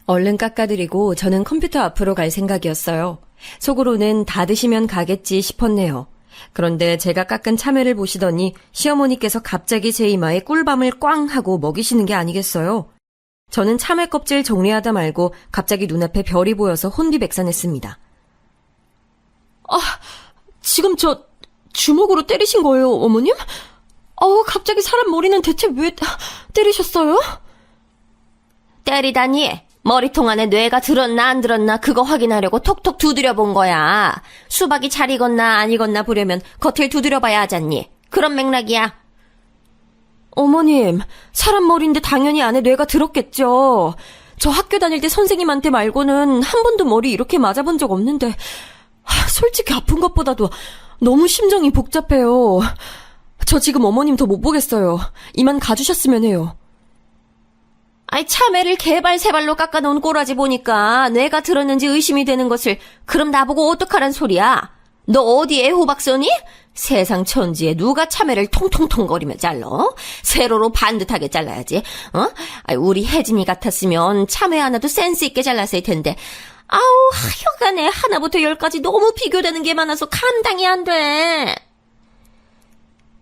S2: 얼른 깎아드리고 저는 컴퓨터 앞으로 갈 생각이었어요. 속으로는 다 드시면 가겠지 싶었네요. 그런데 제가 깎은 참외를 보시더니 시어머니께서 갑자기 제 이마에 꿀밤을 꽝 하고 먹이시는 게 아니겠어요? 저는 참외 껍질 정리하다 말고 갑자기 눈앞에 별이 보여서 혼비백산했습니다. 지금 저 주먹으로 때리신 거예요, 어머님? 갑자기 사람 머리는 대체 왜 때리셨어요?
S3: 때리다니 머리통 안에 뇌가 들었나 안 들었나 그거 확인하려고 톡톡 두드려 본 거야. 수박이 잘 익었나 안 익었나 보려면 겉을 두드려 봐야 하잖니. 그런 맥락이야.
S2: 어머님, 사람 머리인데 당연히 안에 뇌가 들었겠죠. 저 학교 다닐 때 선생님한테 말고는 한 번도 머리 이렇게 맞아본 적 없는데 솔직히 아픈 것보다도 너무 심정이 복잡해요. 저 지금 어머님 더 못 보겠어요. 이만 가주셨으면 해요.
S3: 아이 참외를 개발세발로 깎아놓은 꼬라지 보니까 뇌가 들었는지 의심이 되는 것을 그럼 나보고 어떡하란 소리야? 너 어디 애호박 써니? 세상 천지에 누가 참외를 통통통거리며 잘라? 세로로 반듯하게 잘라야지. 아이, 우리 혜진이 같았으면 참외 하나도 센스 있게 잘랐을 텐데. 아우 하여간에 하나부터 10까지 너무 비교되는 게 많아서 감당이 안 돼.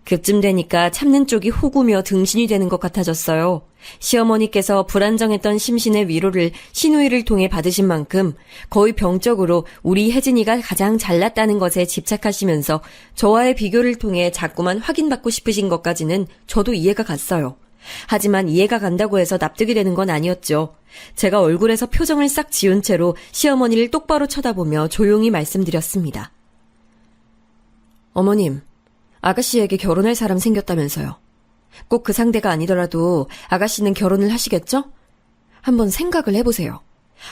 S2: 그쯤 되니까 참는 쪽이 호구며 등신이 되는 것 같아졌어요. 시어머니께서 불안정했던 심신의 위로를 시누이를 통해 받으신 만큼 거의 병적으로 우리 혜진이가 가장 잘났다는 것에 집착하시면서 저와의 비교를 통해 자꾸만 확인받고 싶으신 것까지는 저도 이해가 갔어요. 하지만 이해가 간다고 해서 납득이 되는 건 아니었죠. 제가 얼굴에서 표정을 싹 지운 채로 시어머니를 똑바로 쳐다보며 조용히 말씀드렸습니다. 어머님, 아가씨에게 결혼할 사람 생겼다면서요. 꼭 그 상대가 아니더라도 아가씨는 결혼을 하시겠죠? 한번 생각을 해보세요.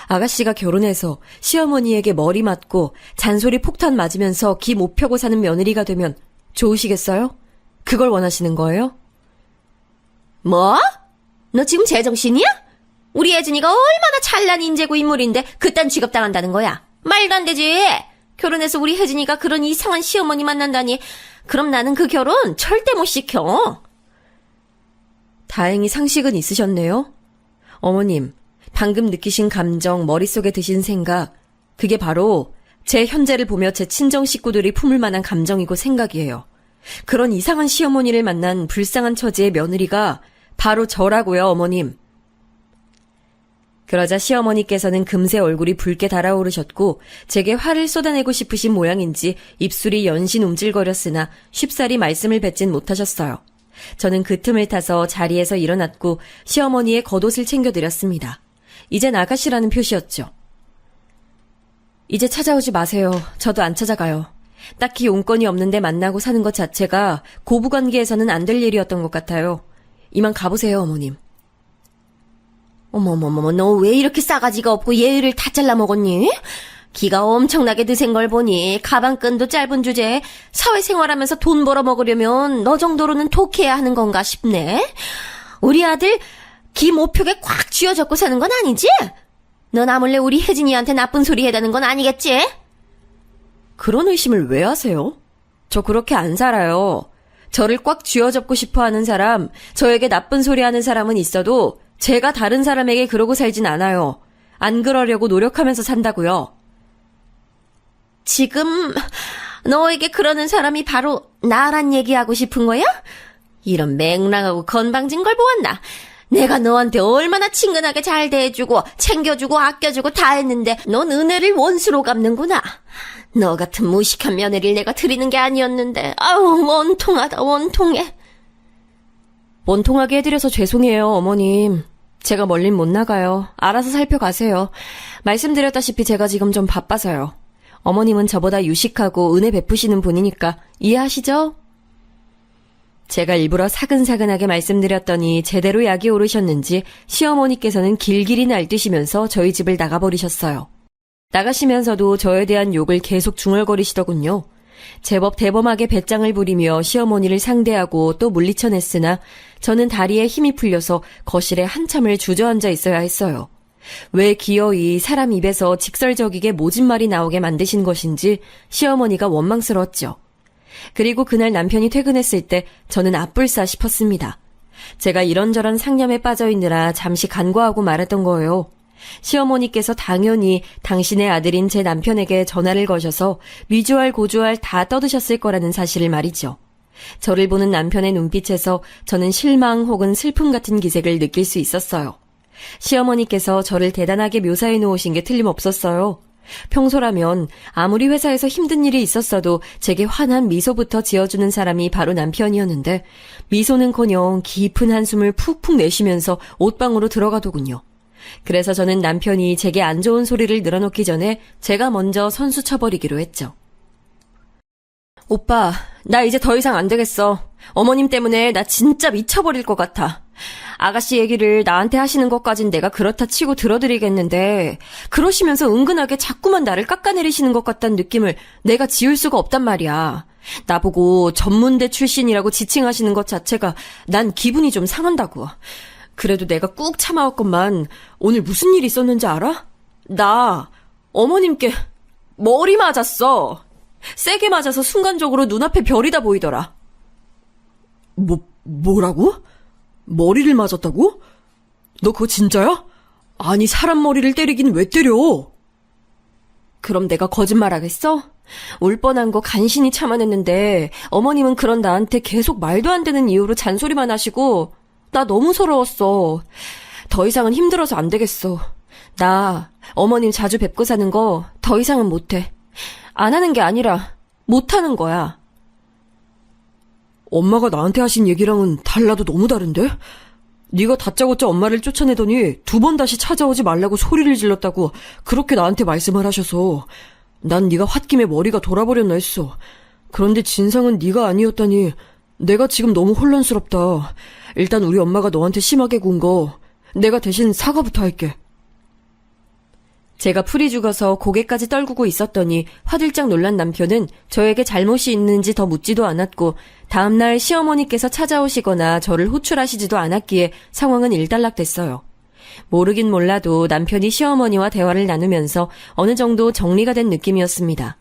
S2: 아가씨가 결혼해서 시어머니에게 머리 맞고 잔소리 폭탄 맞으면서 기 못 펴고 사는 며느리가 되면 좋으시겠어요? 그걸 원하시는 거예요?
S3: 뭐? 너 지금 제정신이야? 우리 혜진이가 얼마나 찬란 인재고 인물인데 그딴 취급당한다는 거야. 말도 안 되지. 결혼해서 우리 혜진이가 그런 이상한 시어머니 만난다니. 그럼 나는 그 결혼 절대 못 시켜.
S2: 다행히 상식은 있으셨네요. 어머님, 방금 느끼신 감정, 머릿속에 드신 생각, 그게 바로 제 현재를 보며 제 친정 식구들이 품을 만한 감정이고 생각이에요. 그런 이상한 시어머니를 만난 불쌍한 처지의 며느리가 바로 저라고요, 어머님. 그러자 시어머니께서는 금세 얼굴이 붉게 달아오르셨고 제게 화를 쏟아내고 싶으신 모양인지 입술이 연신 움찔거렸으나 쉽사리 말씀을 뱉진 못하셨어요. 저는 그 틈을 타서 자리에서 일어났고 시어머니의 겉옷을 챙겨드렸습니다. 이젠 아가씨라는 표시였죠. 이제 찾아오지 마세요. 저도 안 찾아가요. 딱히 용건이 없는데 만나고 사는 것 자체가 고부관계에서는 안 될 일이었던 것 같아요. 이만 가보세요, 어머님.
S3: 어머머머머, 너 왜 이렇게 싸가지가 없고 예의를 다 잘라먹었니? 기가 엄청나게 드센 걸 보니 가방끈도 짧은 주제에 사회생활하면서 돈 벌어먹으려면 너 정도로는 독해야 하는 건가 싶네. 우리 아들 기 모표게 꽉 쥐어잡고 사는 건 아니지? 넌 아물래 우리 혜진이한테 나쁜 소리 해다는 건 아니겠지?
S2: 그런 의심을 왜 하세요? 저 그렇게 안 살아요. 저를 꽉 쥐어잡고 싶어 하는 사람, 저에게 나쁜 소리 하는 사람은 있어도 제가 다른 사람에게 그러고 살진 않아요. 안 그러려고 노력하면서 산다고요.
S3: 지금 너에게 그러는 사람이 바로 나란 얘기하고 싶은 거야? 이런 맹랑하고 건방진 걸 보았나? 내가 너한테 얼마나 친근하게 잘 대해주고 챙겨주고 아껴주고 다 했는데 넌 은혜를 원수로 갚는구나. 너 같은 무식한 며느리를 내가 드리는 게 아니었는데 아우 원통하다 원통해.
S2: 원통하게 해드려서 죄송해요, 어머님. 제가 멀린 못 나가요. 알아서 살펴가세요. 말씀드렸다시피 제가 지금 좀 바빠서요. 어머님은 저보다 유식하고 은혜 베푸시는 분이니까 이해하시죠? 제가 일부러 사근사근하게 말씀드렸더니 제대로 약이 오르셨는지 시어머니께서는 길길이 날뛰시면서 저희 집을 나가버리셨어요. 나가시면서도 저에 대한 욕을 계속 중얼거리시더군요. 제법 대범하게 배짱을 부리며 시어머니를 상대하고 또 물리쳐냈으나 저는 다리에 힘이 풀려서 거실에 한참을 주저앉아 있어야 했어요. 왜 기어이 사람 입에서 직설적이게 모진 말이 나오게 만드신 것인지 시어머니가 원망스러웠죠. 그리고 그날 남편이 퇴근했을 때 저는 아뿔싸 싶었습니다. 제가 이런저런 상념에 빠져있느라 잠시 간과하고 말했던 거예요. 시어머니께서 당연히 당신의 아들인 제 남편에게 전화를 거셔서 미주알 고주알 다 떠드셨을 거라는 사실을 말이죠. 저를 보는 남편의 눈빛에서 저는 실망 혹은 슬픔 같은 기색을 느낄 수 있었어요. 시어머니께서 저를 대단하게 묘사해 놓으신 게 틀림없었어요. 평소라면 아무리 회사에서 힘든 일이 있었어도 제게 환한 미소부터 지어주는 사람이 바로 남편이었는데 미소는커녕 깊은 한숨을 푹푹 내쉬면서 옷방으로 들어가더군요. 그래서 저는 남편이 제게 안 좋은 소리를 늘어놓기 전에 제가 먼저 선수 쳐버리기로 했죠. 오빠, 나 이제 더 이상 안 되겠어. 어머님 때문에 나 진짜 미쳐버릴 것 같아. 아가씨 얘기를 나한테 하시는 것까진 내가 그렇다 치고 들어드리겠는데 그러시면서 은근하게 자꾸만 나를 깎아내리시는 것 같다는 느낌을 내가 지울 수가 없단 말이야. 나보고 전문대 출신이라고 지칭하시는 것 자체가 난 기분이 좀 상한다고. 그래도 내가 꾹 참아왔건만 오늘 무슨 일이 있었는지 알아? 나 어머님께 머리 맞았어. 세게 맞아서 순간적으로 눈앞에 별이 다 보이더라. 뭐라고? 머리를 맞았다고? 너 그거 진짜야? 아니 사람 머리를 때리긴 왜 때려? 그럼 내가 거짓말하겠어? 울 뻔한 거 간신히 참아냈는데 어머님은 그런 나한테 계속 말도 안 되는 이유로 잔소리만 하시고 나 너무 서러웠어. 더 이상은 힘들어서 안 되겠어. 나 어머님 자주 뵙고 사는 거 더 이상은 못해. 안 하는 게 아니라 못하는 거야. 엄마가 나한테 하신 얘기랑은 달라도 너무 다른데? 네가 다짜고짜 엄마를 쫓아내더니 2번 다시 찾아오지 말라고 소리를 질렀다고 그렇게 나한테 말씀을 하셔서 난 네가 홧김에 머리가 돌아버렸나 했어. 그런데 진상은 네가 아니었다니 내가 지금 너무 혼란스럽다. 일단 우리 엄마가 너한테 심하게 군 거 내가 대신 사과부터 할게. 제가 풀이 죽어서 고개까지 떨구고 있었더니 화들짝 놀란 남편은 저에게 잘못이 있는지 더 묻지도 않았고 다음날 시어머니께서 찾아오시거나 저를 호출하시지도 않았기에 상황은 일단락됐어요. 모르긴 몰라도 남편이 시어머니와 대화를 나누면서 어느 정도 정리가 된 느낌이었습니다.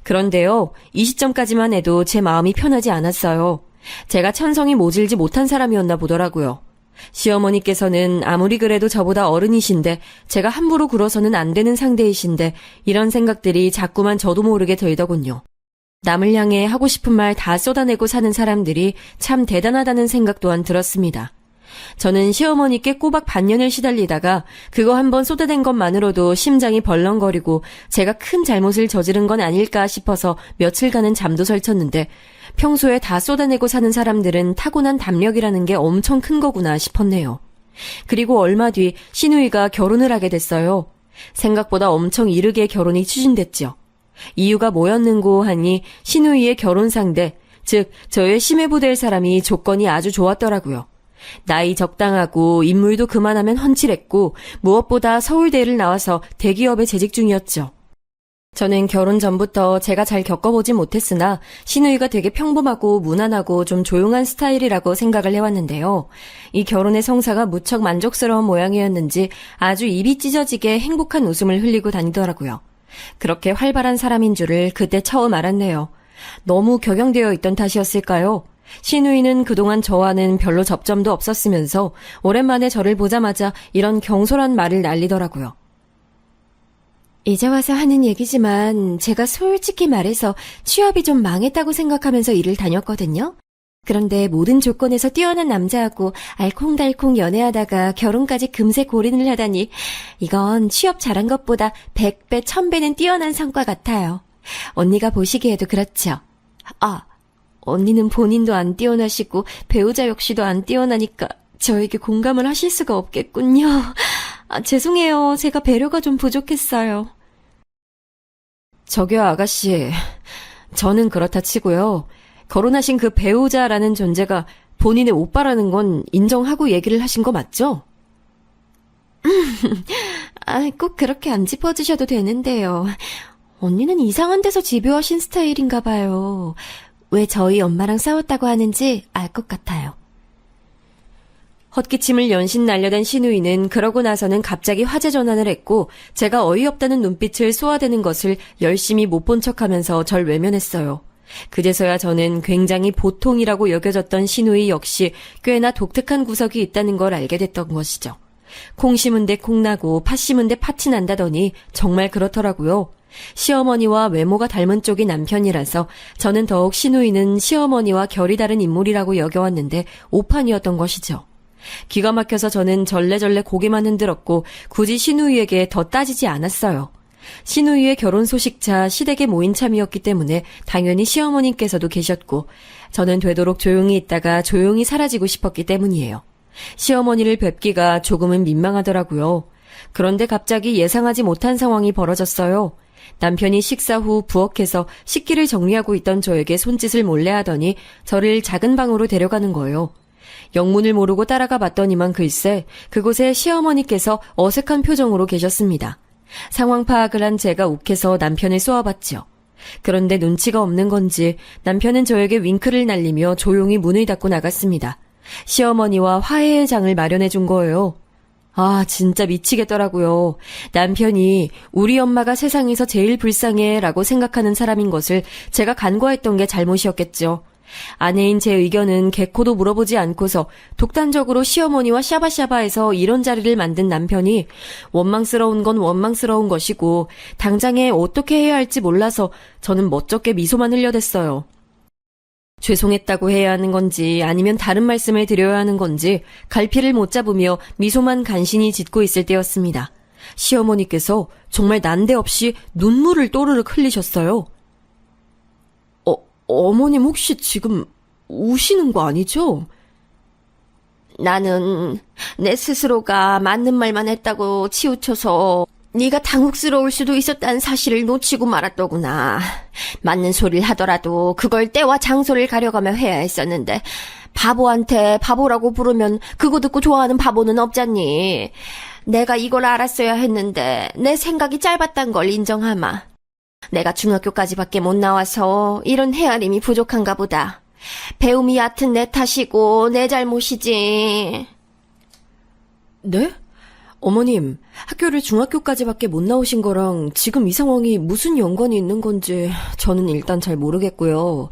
S2: 그런데요, 이 시점까지만 해도 제 마음이 편하지 않았어요. 제가 천성이 모질지 못한 사람이었나 보더라고요. 시어머니께서는 아무리 그래도 저보다 어른이신데 제가 함부로 굴어서는 안 되는 상대이신데 이런 생각들이 자꾸만 저도 모르게 들더군요. 남을 향해 하고 싶은 말 다 쏟아내고 사는 사람들이 참 대단하다는 생각 또한 들었습니다. 저는 시어머니께 꼬박 반년을 시달리다가 그거 한번 쏟아낸 것만으로도 심장이 벌렁거리고 제가 큰 잘못을 저지른 건 아닐까 싶어서 며칠간은 잠도 설쳤는데 평소에 다 쏟아내고 사는 사람들은 타고난 담력이라는 게 엄청 큰 거구나 싶었네요. 그리고 얼마 뒤 시누이가 결혼을 하게 됐어요. 생각보다 엄청 이르게 결혼이 추진됐죠. 이유가 뭐였는고 하니 시누이의 결혼 상대, 즉 저의 시매부 될 사람이 조건이 아주 좋았더라고요. 나이 적당하고 인물도 그만하면 훤칠했고 무엇보다 서울대를 나와서 대기업에 재직 중이었죠. 저는 결혼 전부터 제가 잘 겪어보지 못했으나 시누이가 되게 평범하고 무난하고 좀 조용한 스타일이라고 생각을 해왔는데요. 이 결혼의 성사가 무척 만족스러운 모양이었는지 아주 입이 찢어지게 행복한 웃음을 흘리고 다니더라고요. 그렇게 활발한 사람인 줄을 그때 처음 알았네요. 너무 격양되어 있던 탓이었을까요? 시누이는 그동안 저와는 별로 접점도 없었으면서 오랜만에 저를 보자마자 이런 경솔한 말을 날리더라고요. 이제 와서 하는 얘기지만 제가 솔직히 말해서 취업이 좀 망했다고 생각하면서 일을 다녔거든요. 그런데 모든 조건에서 뛰어난 남자하고 알콩달콩 연애하다가 결혼까지 금세 골인을 하다니 이건 취업 잘한 것보다 100배, 1000배는 뛰어난 성과 같아요. 언니가 보시기에도 그렇죠. 언니는 본인도 안 뛰어나시고 배우자 역시도 안 뛰어나니까 저에게 공감을 하실 수가 없겠군요. 죄송해요. 제가 배려가 좀 부족했어요. 저기요, 아가씨. 저는 그렇다 치고요. 결혼하신 그 배우자라는 존재가 본인의 오빠라는 건 인정하고 얘기를 하신 거 맞죠? 꼭 그렇게 안 짚어주셔도 되는데요. 언니는 이상한 데서 집요하신 스타일인가 봐요. 왜 저희 엄마랑 싸웠다고 하는지 알 것 같아요. 헛기침을 연신 날려댄 시누이는 그러고 나서는 갑자기 화제 전환을 했고 제가 어이없다는 눈빛을 쏘아대는 것을 열심히 못 본 척하면서 절 외면했어요. 그제서야 저는 굉장히 보통이라고 여겨졌던 시누이 역시 꽤나 독특한 구석이 있다는 걸 알게 됐던 것이죠. 콩 심은 데 콩 나고 팥 심은 데 팥이 난다더니 정말 그렇더라고요. 시어머니와 외모가 닮은 쪽이 남편이라서 저는 더욱 시누이는 시어머니와 결이 다른 인물이라고 여겨왔는데 오판이었던 것이죠. 기가 막혀서 저는 절레절레 고개만 흔들었고 굳이 시누이에게 더 따지지 않았어요. 시누이의 결혼 소식차 시댁에 모인 참이었기 때문에 당연히 시어머님께서도 계셨고 저는 되도록 조용히 있다가 조용히 사라지고 싶었기 때문이에요. 시어머니를 뵙기가 조금은 민망하더라고요. 그런데 갑자기 예상하지 못한 상황이 벌어졌어요. 남편이 식사 후 부엌에서 식기를 정리하고 있던 저에게 손짓을 몰래 하더니 저를 작은 방으로 데려가는 거예요. 영문을 모르고 따라가 봤더니만 글쎄 그곳에 시어머니께서 어색한 표정으로 계셨습니다. 상황 파악을 한 제가 욱해서 남편을 쏘아봤죠. 그런데 눈치가 없는 건지 남편은 저에게 윙크를 날리며 조용히 문을 닫고 나갔습니다. 시어머니와 화해의 장을 마련해 준 거예요. 진짜 미치겠더라고요. 남편이 우리 엄마가 세상에서 제일 불쌍해 라고 생각하는 사람인 것을 제가 간과했던 게 잘못이었겠죠. 아내인 제 의견은 개코도 물어보지 않고서 독단적으로 시어머니와 샤바샤바해서 이런 자리를 만든 남편이 원망스러운 건 원망스러운 것이고 당장에 어떻게 해야 할지 몰라서 저는 멋쩍게 미소만 흘려댔어요. 죄송했다고 해야 하는 건지 아니면 다른 말씀을 드려야 하는 건지 갈피를 못 잡으며 미소만 간신히 짓고 있을 때였습니다. 시어머니께서 정말 난데없이 눈물을 또르륵 흘리셨어요. 어머님 혹시 지금 우시는 거 아니죠? 나는 내 스스로가 맞는 말만 했다고 치우쳐서 네가 당혹스러울 수도 있었다는 사실을 놓치고 말았더구나. 맞는 소리를 하더라도 그걸 때와 장소를 가려가며 해야 했었는데 바보한테 바보라고 부르면 그거 듣고 좋아하는 바보는 없잖니.
S3: 내가 이걸 알았어야 했는데 내 생각이 짧았단 걸 인정하마. 내가 중학교까지밖에 못 나와서 이런 헤아림이 부족한가 보다. 배움이 얕은 내 탓이고 내 잘못이지.
S2: 네? 어머님, 학교를 중학교까지밖에 못 나오신 거랑 지금 이 상황이 무슨 연관이 있는 건지 저는 일단 잘 모르겠고요.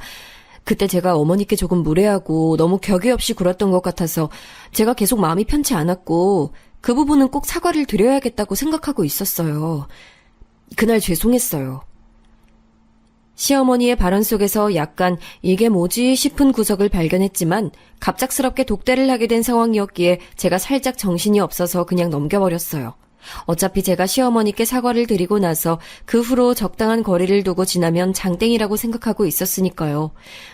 S2: 그때 제가 어머니께 조금 무례하고 너무 격의 없이 굴었던 것 같아서 제가 계속 마음이 편치 않았고 그 부분은 꼭 사과를 드려야겠다고 생각하고 있었어요. 그날 죄송했어요. 시어머니의 발언 속에서 약간 이게 뭐지 싶은 구석을 발견했지만 갑작스럽게 독대를 하게 된 상황이었기에 제가 살짝 정신이 없어서 그냥 넘겨버렸어요. 어차피 제가 시어머니께 사과를 드리고 나서 그 후로 적당한 거리를 두고 지나면 장땡이라고 생각하고 있었으니까요.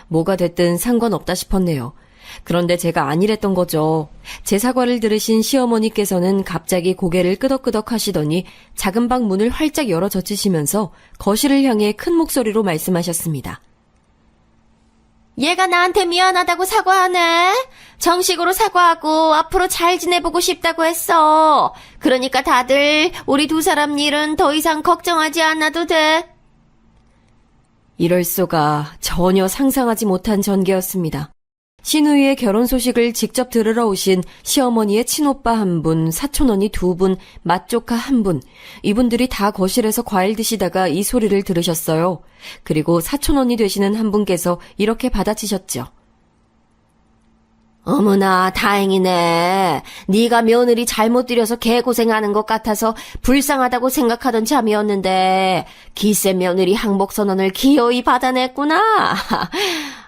S2: 뭐가 됐든 상관없다 싶었네요. 그런데 제가 아니랬던 거죠. 제 사과를 들으신 시어머니께서는 갑자기 고개를 끄덕끄덕 하시더니 작은 방 문을 활짝 열어 젖히시면서 거실을 향해 큰 목소리로 말씀하셨습니다.
S3: 얘가 나한테 미안하다고 사과하네. 정식으로 사과하고 앞으로 잘 지내보고 싶다고 했어. 그러니까 다들 우리 두 사람 일은 더 이상 걱정하지 않아도 돼.
S2: 이럴 수가 전혀 상상하지 못한 전개였습니다. 신우이의 결혼 소식을 직접 들으러 오신 시어머니의 친오빠 한 분, 사촌언니 두 분, 맏조카 한 분, 이분들이 다 거실에서 과일 드시다가 이 소리를 들으셨어요. 그리고 사촌언니 되시는 한 분께서 이렇게 받아치셨죠.
S3: 어머나 다행이네. 네가 며느리 잘못 들여서 개고생하는 것 같아서 불쌍하다고 생각하던 참이었는데 기세 며느리 항복선언을 기어이 받아냈구나.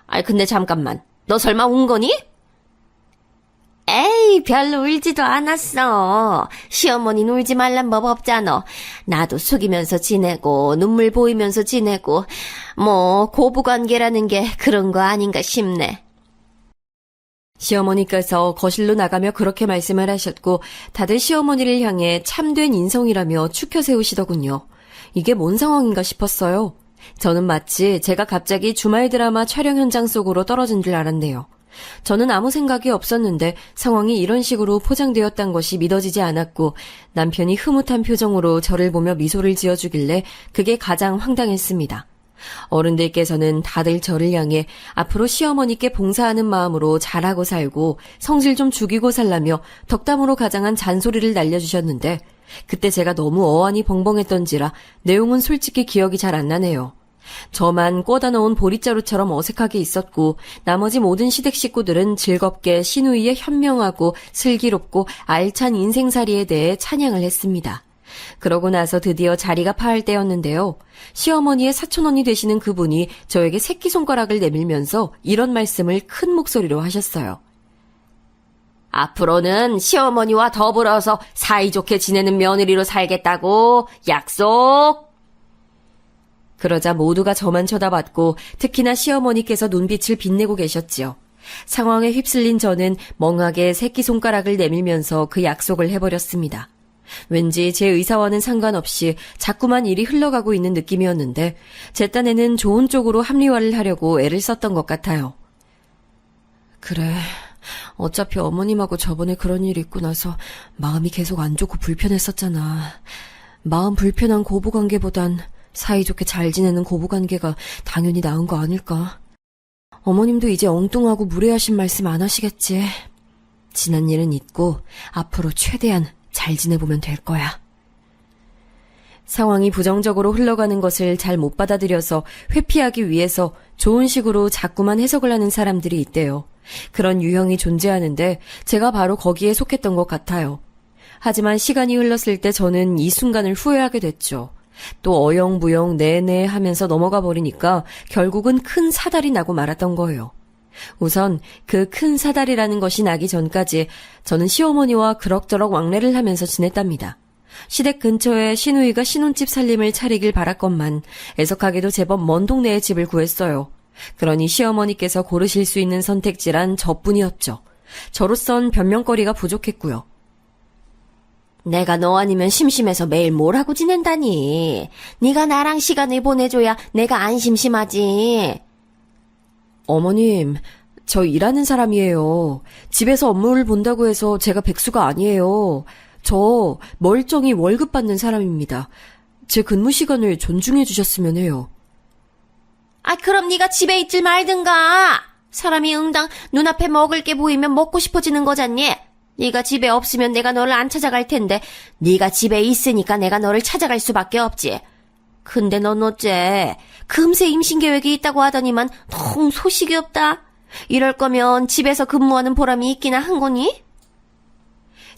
S3: 아이 근데 잠깐만. 너 설마 운 거니? 에이, 별로 울지도 않았어. 시어머니는 울지 말란 법 없잖아. 나도 숙이면서 지내고 눈물 보이면서 지내고 뭐 고부관계라는 게 그런 거 아닌가 싶네.
S2: 시어머니께서 거실로 나가며 그렇게 말씀을 하셨고 다들 시어머니를 향해 참된 인성이라며 추켜 세우시더군요. 이게 뭔 상황인가 싶었어요. 저는 마치 제가 갑자기 주말 드라마 촬영 현장 속으로 떨어진 줄 알았네요. 저는 아무 생각이 없었는데 상황이 이런 식으로 포장되었단 것이 믿어지지 않았고 남편이 흐뭇한 표정으로 저를 보며 미소를 지어주길래 그게 가장 황당했습니다. 어른들께서는 다들 저를 향해 앞으로 시어머니께 봉사하는 마음으로 잘하고 살고 성질 좀 죽이고 살라며 덕담으로 가장한 잔소리를 날려주셨는데 그때 제가 너무 어안이 벙벙했던지라 내용은 솔직히 기억이 잘 안 나네요. 저만 꽂아 넣은 보릿자루처럼 어색하게 있었고 나머지 모든 시댁 식구들은 즐겁게 시누이의 현명하고 슬기롭고 알찬 인생살이에 대해 찬양을 했습니다. 그러고 나서 드디어 자리가 파할 때였는데요. 시어머니의 사촌언니 되시는 그분이 저에게 새끼손가락을 내밀면서 이런 말씀을 큰 목소리로 하셨어요.
S3: 앞으로는 시어머니와 더불어서 사이좋게 지내는 며느리로 살겠다고 약속!
S2: 그러자 모두가 저만 쳐다봤고 특히나 시어머니께서 눈빛을 빛내고 계셨지요. 상황에 휩쓸린 저는 멍하게 새끼손가락을 내밀면서 그 약속을 해버렸습니다. 왠지 제 의사와는 상관없이 자꾸만 일이 흘러가고 있는 느낌이었는데 제 딴에는 좋은 쪽으로 합리화를 하려고 애를 썼던 것 같아요. 그래, 어차피 어머님하고 저번에 그런 일이 있고 나서 마음이 계속 안 좋고 불편했었잖아. 마음 불편한 고부관계보단 사이좋게 잘 지내는 고부관계가 당연히 나은 거 아닐까. 어머님도 이제 엉뚱하고 무례하신 말씀 안 하시겠지. 지난 일은 잊고 앞으로 최대한 잘 지내보면 될 거야. 상황이 부정적으로 흘러가는 것을 잘 못 받아들여서 회피하기 위해서 좋은 식으로 자꾸만 해석을 하는 사람들이 있대요. 그런 유형이 존재하는데 제가 바로 거기에 속했던 것 같아요. 하지만 시간이 흘렀을 때 저는 이 순간을 후회하게 됐죠. 또 어영부영 네네 하면서 넘어가 버리니까 결국은 큰 사달이 나고 말았던 거예요. 우선 그 큰 사달이라는 것이 나기 전까지 저는 시어머니와 그럭저럭 왕래를 하면서 지냈답니다. 시댁 근처에 시누이가 신혼집 살림을 차리길 바랐건만 애석하게도 제법 먼 동네에 집을 구했어요. 그러니 시어머니께서 고르실 수 있는 선택지란 저뿐이었죠. 저로선 변명거리가 부족했고요.
S3: 내가 너 아니면 심심해서 매일 뭘 하고 지낸다니. 네가 나랑 시간을 보내줘야 내가 안 심심하지.
S2: 어머님, 저 일하는 사람이에요. 집에서 업무를 본다고 해서 제가 백수가 아니에요. 저 멀쩡히 월급 받는 사람입니다. 제 근무 시간을 존중해 주셨으면 해요.
S3: 그럼 네가 집에 있질 말든가. 사람이 응당 눈앞에 먹을 게 보이면 먹고 싶어지는 거잖니. 네가 집에 없으면 내가 너를 안 찾아갈 텐데 네가 집에 있으니까 내가 너를 찾아갈 수밖에 없지. 근데 넌 어째 금세 임신 계획이 있다고 하더니만 통 소식이 없다. 이럴 거면 집에서 근무하는 보람이 있기나 한 거니?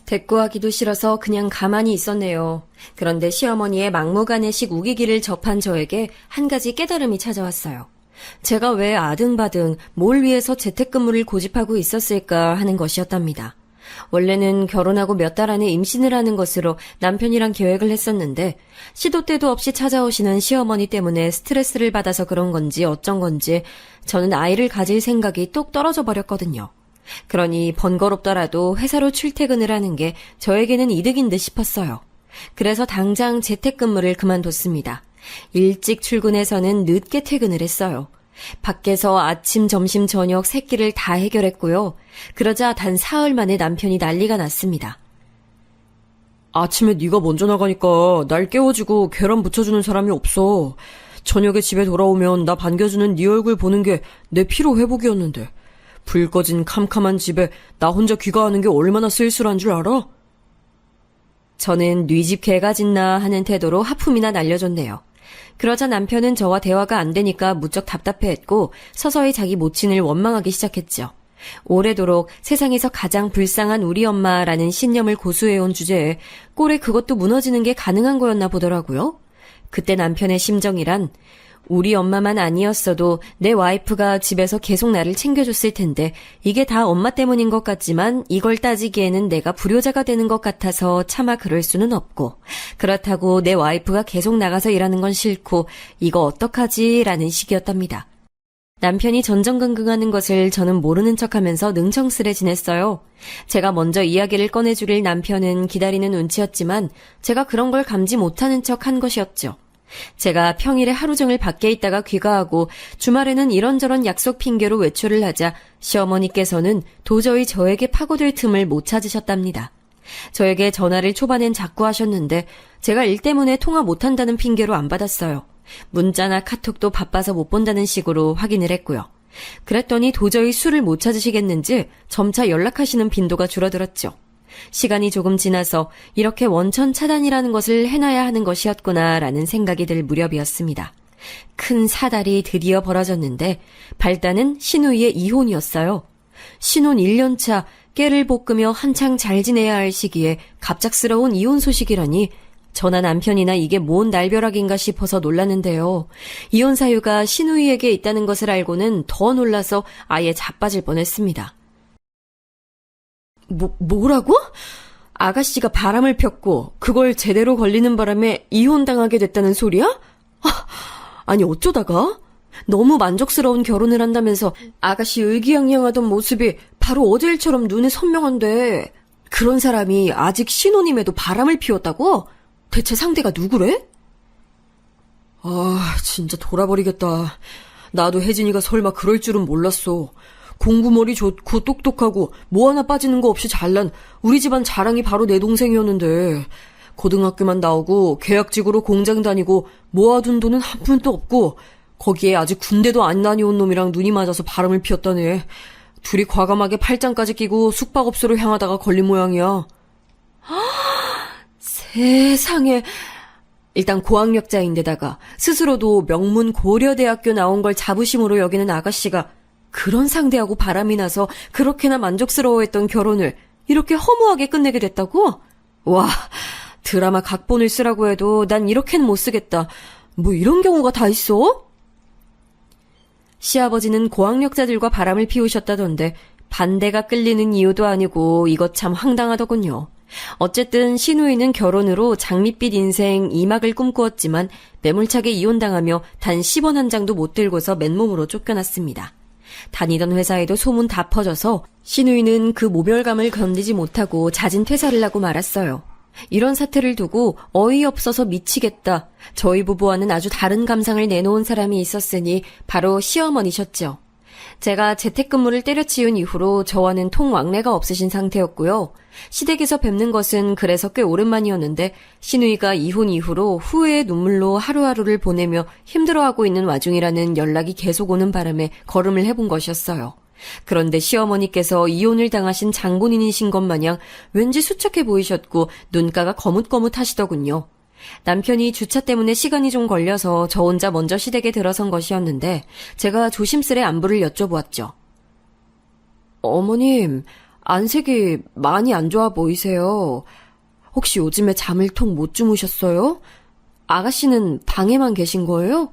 S2: 대꾸하기도 싫어서 그냥 가만히 있었네요. 그런데 시어머니의 막무가내식 우기기를 접한 저에게 한 가지 깨달음이 찾아왔어요. 제가 왜 아등바등 뭘 위해서 재택근무를 고집하고 있었을까 하는 것이었답니다. 원래는 결혼하고 몇 달 안에 임신을 하는 것으로 남편이랑 계획을 했었는데 시도 때도 없이 찾아오시는 시어머니 때문에 스트레스를 받아서 그런 건지 어쩐 건지 저는 아이를 가질 생각이 뚝 떨어져 버렸거든요. 그러니 번거롭더라도 회사로 출퇴근을 하는 게 저에게는 이득인 듯 싶었어요. 그래서 당장 재택근무를 그만뒀습니다. 일찍 출근해서는 늦게 퇴근을 했어요. 밖에서 아침, 점심, 저녁 세 끼를 다 해결했고요. 그러자 단 사흘 만에 남편이 난리가 났습니다. 아침에 네가 먼저 나가니까 날 깨워주고 계란 부쳐주는 사람이 없어. 저녁에 집에 돌아오면 나 반겨주는 네 얼굴 보는 게 내 피로 회복이었는데 불 꺼진 캄캄한 집에 나 혼자 귀가하는 게 얼마나 쓸쓸한 줄 알아? 저는 네 집 개가 짖나 하는 태도로 하품이나 날려줬네요. 그러자 남편은 저와 대화가 안 되니까 무척 답답해했고 서서히 자기 모친을 원망하기 시작했죠. 오래도록 세상에서 가장 불쌍한 우리 엄마라는 신념을 고수해온 주제에 꼴에 그것도 무너지는 게 가능한 거였나 보더라고요. 그때 남편의 심정이란 우리 엄마만 아니었어도 내 와이프가 집에서 계속 나를 챙겨줬을 텐데 이게 다 엄마 때문인 것 같지만 이걸 따지기에는 내가 불효자가 되는 것 같아서 차마 그럴 수는 없고 그렇다고 내 와이프가 계속 나가서 일하는 건 싫고 이거 어떡하지? 라는 식이었답니다. 남편이 전전긍긍하는 것을 저는 모르는 척하면서 능청스레 지냈어요. 제가 먼저 이야기를 꺼내주길 남편은 기다리는 눈치였지만 제가 그런 걸 감지 못하는 척 한 것이었죠. 제가 평일에 하루 종일 밖에 있다가 귀가하고 주말에는 이런저런 약속 핑계로 외출을 하자 시어머니께서는 도저히 저에게 파고들 틈을 못 찾으셨답니다. 저에게 전화를 초반엔 자꾸 하셨는데 제가 일 때문에 통화 못한다는 핑계로 안 받았어요. 문자나 카톡도 바빠서 못 본다는 식으로 확인을 했고요. 그랬더니 도저히 수를 못 찾으시겠는지 점차 연락하시는 빈도가 줄어들었죠. 시간이 조금 지나서 이렇게 원천 차단이라는 것을 해놔야 하는 것이었구나라는 생각이 들 무렵이었습니다. 큰 사달이 드디어 벌어졌는데 발단은 신우이의 이혼이었어요. 신혼 1년차 깨를 볶으며 한창 잘 지내야 할 시기에 갑작스러운 이혼 소식이라니 저나 남편이나 이게 뭔 날벼락인가 싶어서 놀랐는데요. 이혼 사유가 신우이에게 있다는 것을 알고는 더 놀라서 아예 자빠질 뻔했습니다. 뭐라고? 아가씨가 바람을 폈고 그걸 제대로 걸리는 바람에 이혼당하게 됐다는 소리야? 아니 어쩌다가? 너무 만족스러운 결혼을 한다면서 아가씨 의기양양하던 모습이 바로 어제일처럼 눈에 선명한데 그런 사람이 아직 신혼임에도 바람을 피웠다고? 대체 상대가 누구래? 진짜 돌아버리겠다. 나도 혜진이가 설마 그럴 줄은 몰랐어. 공부머리 좋고 똑똑하고 뭐 하나 빠지는 거 없이 잘난 우리 집안 자랑이 바로 내 동생이었는데 고등학교만 나오고 계약직으로 공장 다니고 모아둔 돈은 한 푼도 없고 거기에 아직 군대도 안 다녀온 놈이랑 눈이 맞아서 바람을 피웠다네. 둘이 과감하게 팔짱까지 끼고 숙박업소로 향하다가 걸린 모양이야. 세상에. 일단 고학력자인데다가 스스로도 명문 고려대학교 나온 걸 자부심으로 여기는 아가씨가 그런 상대하고 바람이 나서 그렇게나 만족스러워했던 결혼을 이렇게 허무하게 끝내게 됐다고? 와, 드라마 각본을 쓰라고 해도 난 이렇게는 못 쓰겠다. 뭐 이런 경우가 다 있어? 시아버지는 고학력자들과 바람을 피우셨다던데 반대가 끌리는 이유도 아니고 이것 참 황당하더군요. 어쨌든 신우이는 결혼으로 장밋빛 인생 2막을 꿈꾸었지만 매몰차게 이혼당하며 단 10원 한 장도 못 들고서 맨몸으로 쫓겨났습니다. 다니던 회사에도 소문 다 퍼져서 신우이는 그 모멸감을 견디지 못하고 잦은 퇴사를 하고 말았어요. 이런 사태를 두고 어이없어서 미치겠다. 저희 부부와는 아주 다른 감상을 내놓은 사람이 있었으니 바로 시어머니셨죠. 제가 재택근무를 때려치운 이후로 저와는 통왕래가 없으신 상태였고요. 시댁에서 뵙는 것은 그래서 꽤 오랜만이었는데 시누이가 이혼 이후로 후회의 눈물로 하루하루를 보내며 힘들어하고 있는 와중이라는 연락이 계속 오는 바람에 걸음을 해본 것이었어요. 그런데 시어머니께서 이혼을 당하신 장본인이신 것 마냥 왠지 수척해 보이셨고 눈가가 거뭇거뭇하시더군요. 남편이 주차 때문에 시간이 좀 걸려서 저 혼자 먼저 시댁에 들어선 것이었는데 제가 조심스레 안부를 여쭤보았죠. 어머님, 안색이 많이 안 좋아 보이세요. 혹시 요즘에 잠을 통 못 주무셨어요? 아가씨는 방에만 계신 거예요?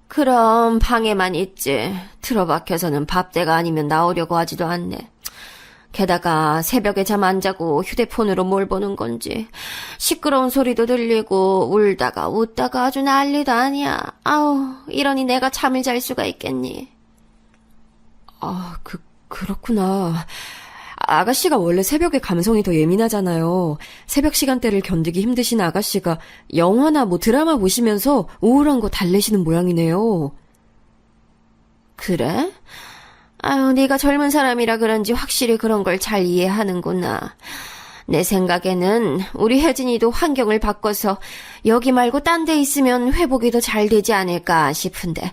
S3: 그럼 방에만 있지. 틀어박혀서는 밥때가 아니면 나오려고 하지도 않네. 게다가 새벽에 잠 안 자고 휴대폰으로 뭘 보는 건지 시끄러운 소리도 들리고 울다가 웃다가 아주 난리도 아니야. 아우, 이러니 내가 잠을 잘 수가 있겠니?
S2: 그렇구나. 아가씨가 원래 새벽에 감성이 더 예민하잖아요. 새벽 시간대를 견디기 힘드신 아가씨가 영화나 드라마 보시면서 우울한 거 달래시는 모양이네요.
S3: 그래? 아유, 네가 젊은 사람이라 그런지 확실히 그런 걸 잘 이해하는구나. 내 생각에는 우리 혜진이도 환경을 바꿔서 여기 말고 딴 데 있으면 회복이 더 잘 되지 않을까 싶은데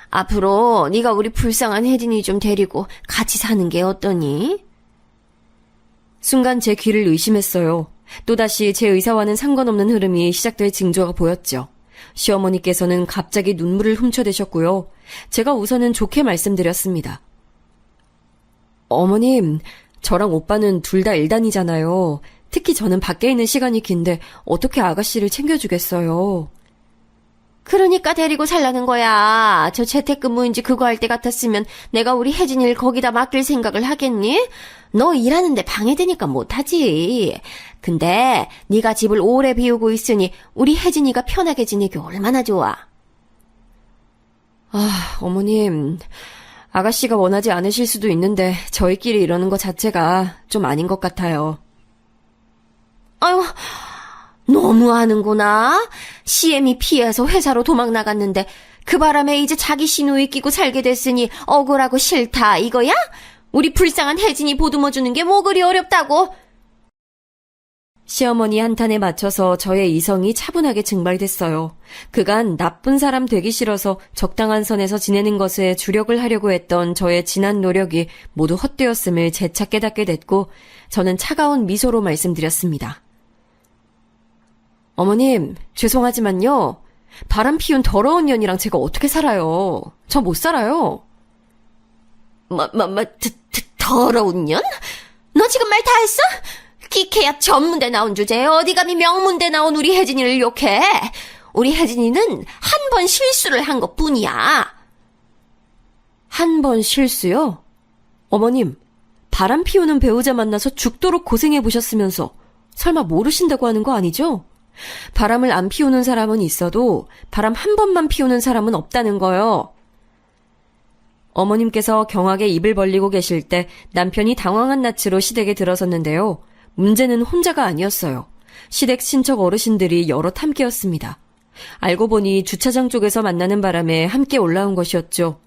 S3: 앞으로 네가 우리 불쌍한 혜진이 좀 데리고 같이 사는 게 어떠니?
S2: 순간 제 귀를 의심했어요. 또다시 제 의사와는 상관없는 흐름이 시작될 징조가 보였죠. 시어머니께서는 갑자기 눈물을 훔쳐대셨고요. 제가 우선은 좋게 말씀드렸습니다. 어머님, 저랑 오빠는 둘 다 일단이잖아요. 특히 저는 밖에 있는 시간이 긴데 어떻게 아가씨를 챙겨주겠어요.
S3: 그러니까 데리고 살라는 거야. 저 재택근무인지 그거 할 때 같았으면 내가 우리 혜진이를 거기다 맡길 생각을 하겠니? 너 일하는데 방해되니까 못하지. 근데 네가 집을 오래 비우고 있으니 우리 혜진이가 편하게 지내기 얼마나 좋아.
S2: 어머님, 아가씨가 원하지 않으실 수도 있는데 저희끼리 이러는 것 자체가 좀 아닌 것 같아요.
S3: 아유, 너무하는구나. CM이 피해서 회사로 도망 나갔는데 그 바람에 이제 자기 시누이 끼고 살게 됐으니 억울하고 싫다 이거야? 우리 불쌍한 혜진이 보듬어주는 게 뭐 그리 어렵다고?
S2: 시어머니 한탄에 맞춰서 저의 이성이 차분하게 증발됐어요. 그간 나쁜 사람 되기 싫어서 적당한 선에서 지내는 것에 주력을 하려고 했던 저의 지난 노력이 모두 헛되었음을 재차 깨닫게 됐고 저는 차가운 미소로 말씀드렸습니다. 어머님, 죄송하지만요. 바람 피운 더러운 년이랑 제가 어떻게 살아요? 저 못 살아요.
S3: 더러운 년? 너 지금 말 다 했어? 끼케야 전문대 나온 주제에 어디 감히 명문대 나온 우리 혜진이를 욕해? 우리 혜진이는 한 번 실수를 한 것뿐이야.
S2: 한 번 실수요? 어머님, 바람 피우는 배우자 만나서 죽도록 고생해 보셨으면서 설마 모르신다고 하는 거 아니죠? 바람을 안 피우는 사람은 있어도 바람 한 번만 피우는 사람은 없다는 거요. 어머님께서 경악에 입을 벌리고 계실 때 남편이 당황한 낯으로 시댁에 들어섰는데요. 문제는 혼자가 아니었어요. 시댁 친척 어르신들이 여럿 함께였습니다. 알고 보니 주차장 쪽에서 만나는 바람에 함께 올라온 것이었죠.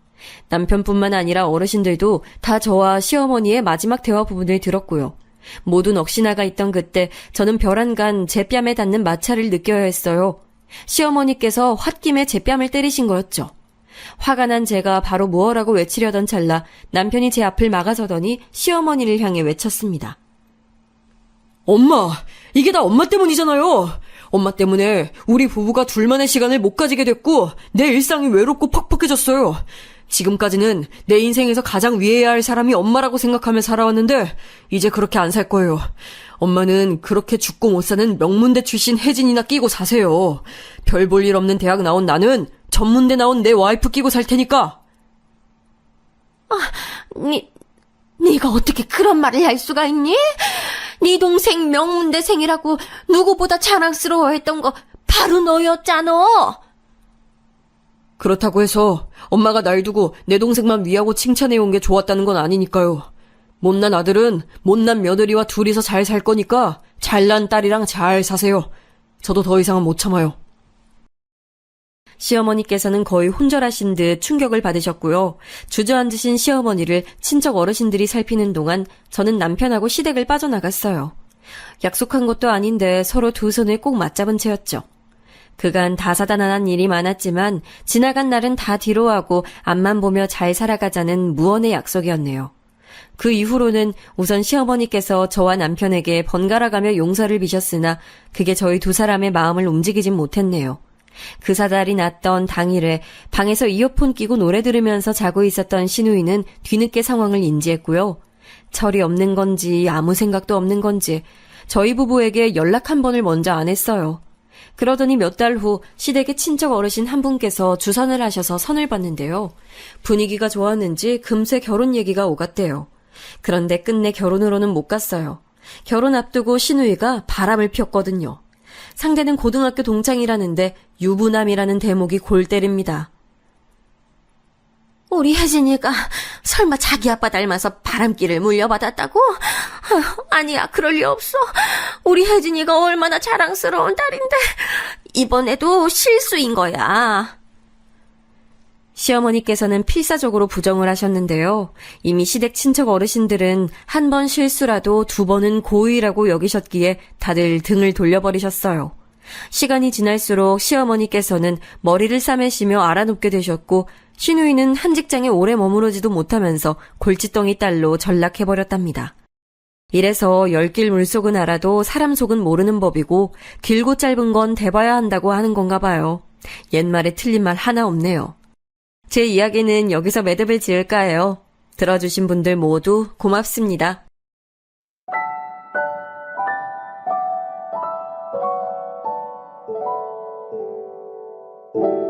S2: 남편뿐만 아니라 어르신들도 다 저와 시어머니의 마지막 대화 부분을 들었고요. 모두 넋이나가 있던 그때 저는 벼란간 제 뺨에 닿는 마찰을 느껴야 했어요. 시어머니께서 홧김에 제 뺨을 때리신 거였죠. 화가 난 제가 바로 무엇라고 외치려던 찰나 남편이 제 앞을 막아서더니 시어머니를 향해 외쳤습니다. 엄마, 이게 다 엄마 때문이잖아요. 엄마 때문에 우리 부부가 둘만의 시간을 못 가지게 됐고 내 일상이 외롭고 퍽퍽해졌어요. 지금까지는 내 인생에서 가장 위해야 할 사람이 엄마라고 생각하며 살아왔는데 이제 그렇게 안 살 거예요. 엄마는 그렇게 죽고 못 사는 명문대 출신 혜진이나 끼고 사세요. 별 볼 일 없는 대학 나온 나는 전문대 나온 내 와이프 끼고 살 테니까.
S3: 네가 어떻게 그런 말을 할 수가 있니? 네 동생 명문대생이라고 누구보다 자랑스러워했던 거 바로 너였잖아.
S2: 그렇다고 해서 엄마가 날 두고 내 동생만 위하고 칭찬해온 게 좋았다는 건 아니니까요. 못난 아들은 못난 며느리와 둘이서 잘 살 거니까 잘난 딸이랑 잘 사세요. 저도 더 이상은 못 참아요. 시어머니께서는 거의 혼절하신 듯 충격을 받으셨고요. 주저앉으신 시어머니를 친척 어르신들이 살피는 동안 저는 남편하고 시댁을 빠져나갔어요. 약속한 것도 아닌데 서로 두 손을 꼭 맞잡은 채였죠. 그간 다사다난한 일이 많았지만 지나간 날은 다 뒤로하고 앞만 보며 잘 살아가자는 무언의 약속이었네요. 그 이후로는 우선 시어머니께서 저와 남편에게 번갈아가며 용서를 비셨으나 그게 저희 두 사람의 마음을 움직이진 못했네요. 그 사달이 났던 당일에 방에서 이어폰 끼고 노래 들으면서 자고 있었던 시누이는 뒤늦게 상황을 인지했고요. 철이 없는 건지 아무 생각도 없는 건지 저희 부부에게 연락 한 번을 먼저 안 했어요. 그러더니 몇 달 후 시댁의 친척 어르신 한 분께서 주선을 하셔서 선을 봤는데요. 분위기가 좋았는지 금세 결혼 얘기가 오갔대요. 그런데 끝내 결혼으로는 못 갔어요. 결혼 앞두고 시누이가 바람을 피웠거든요. 상대는 고등학교 동창이라는데 유부남이라는 대목이 골 때립니다.
S3: 우리 혜진이가 설마 자기 아빠 닮아서 바람기를 물려받았다고? 아니야, 그럴 리 없어. 우리 혜진이가 얼마나 자랑스러운 딸인데 이번에도 실수인 거야.
S2: 시어머니께서는 필사적으로 부정을 하셨는데요. 이미 시댁 친척 어르신들은 한 번 실수라도 두 번은 고의라고 여기셨기에 다들 등을 돌려버리셨어요. 시간이 지날수록 시어머니께서는 머리를 싸매시며 알아눕게 되셨고 시누이는 한 직장에 오래 머무르지도 못하면서 골칫덩이 딸로 전락해버렸답니다. 이래서 열길 물속은 알아도 사람 속은 모르는 법이고 길고 짧은 건 대봐야 한다고 하는 건가 봐요. 옛말에 틀린 말 하나 없네요. 제 이야기는 여기서 매듭을 지을까 해요. 들어주신 분들 모두 고맙습니다.
S4: you